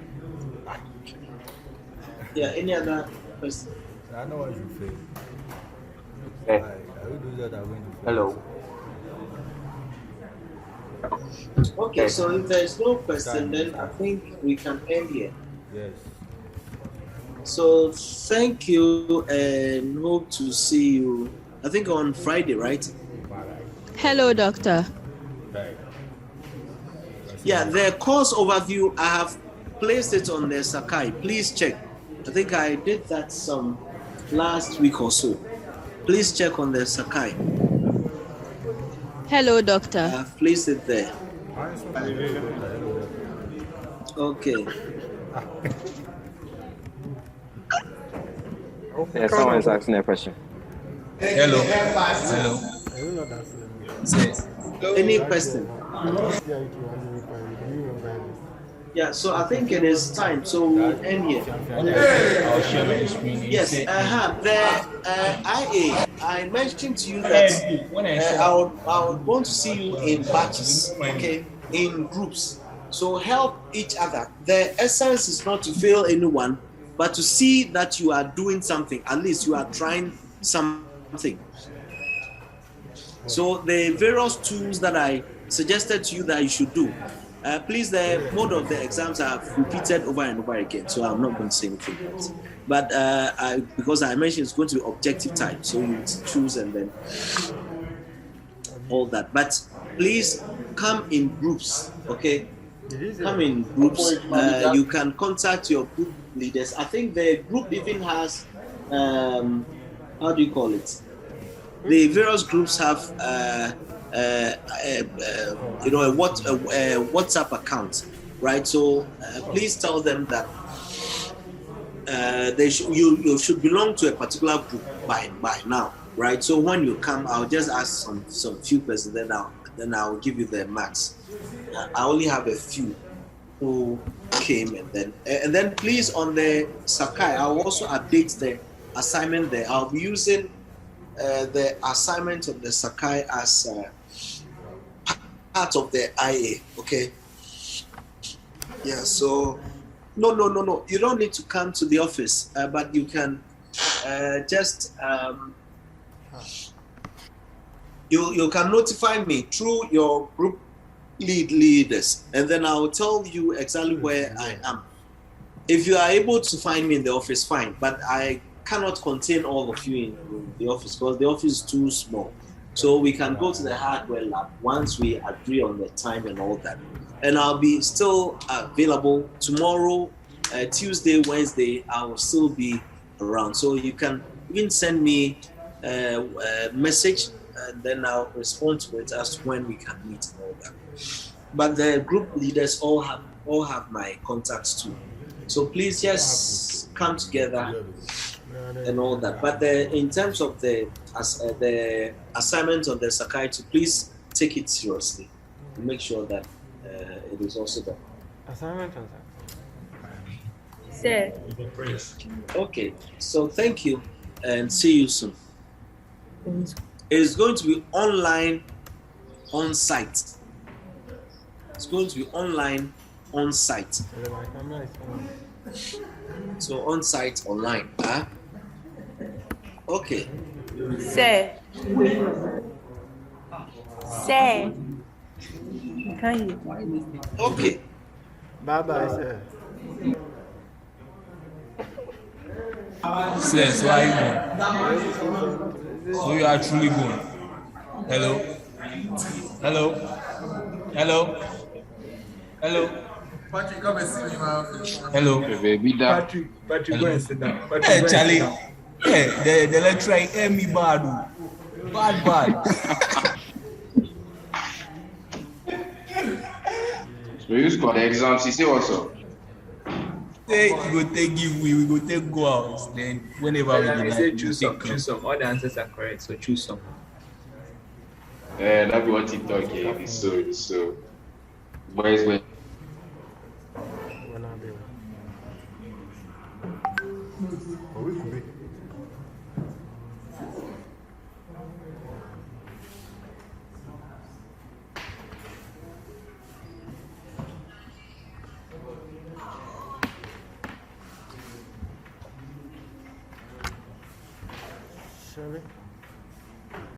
Yeah, any other question? I know what you feel. Hey. I will do that. I'm going to Hello. Okay, so if there is no question, then I think we can end here. Yes. So thank you and hope to see you, I think on Friday, right? Hello, doctor. Right. Yeah, the course overview, I have placed it on the Sakai. Please check. I think I did that some last week or so. Please check on the Sakai. Hello, doctor. I've placed it there. Okay. Yeah, someone is asking a question. Hello. Hello. Any question? Yeah, so I think it is time. So we'll end here. I'll share my screen. Yes, the IA, I mentioned to you that I would want to see you in batches, okay, in groups. So help each other. The essence is not to fail anyone, but to see that you are doing something. At least you are trying something. So the various tools that I suggested to you that you should do. Please, the mode of the exams are repeated over and over again, so I'm not going to say anything else. But because I mentioned it's going to be objective type, so you choose and then all that. But please come in groups, okay? Come in groups. You can contact your group leaders. I think the group even has, how do you call it? The various groups have a WhatsApp account, right? So please tell them that you should belong to a particular group by now, right? So when you come, I'll just ask some few questions, then I'll give you the max. I only have a few who came, and then please on the Sakai, I'll also update the assignment there. I'll be using the assignment of the Sakai as part of the IA, okay? Yeah, so no. You don't need to come to the office, but you can just you can notify me through your group leaders, and then I'll tell you exactly where I am. If you are able to find me in the office, fine, but I cannot contain all of you in the office because the office is too small. So we can go to the hardware lab once we agree on the time and all that. And I'll be still available tomorrow, Tuesday, Wednesday. I will still be around. So you can even send me a message, and then I'll respond to it as to when we can meet and all that. But the group leaders all have my contacts too. So please just come together and all that. But in terms of the assignment on the psychiatry, please take it seriously to make sure that it is also done. Assignment on Sir. Okay, so thank you and see you soon. It is going to be online, on site. It's going to be online, on site. So on site, online. Huh? Okay. Sir. Sir. Can you? Okay. Bye bye, sir. Sir, so are you going? So you are truly going? Hello? Hello? Hello? Hello? Patrick, come and see me in my office. Hello? Patrick, go and sit down. Patrick, Hey, go and Charlie. sit down. Hey, the lecturer hear me bad. Bad. So you score the exams, you say what's up? Say we go take giveaway, we go take go out. Then whenever we They get say that, choose some. All the answers are correct, so choose some. Yeah, that's what he talking. It's so. Boys, wait. Charlie.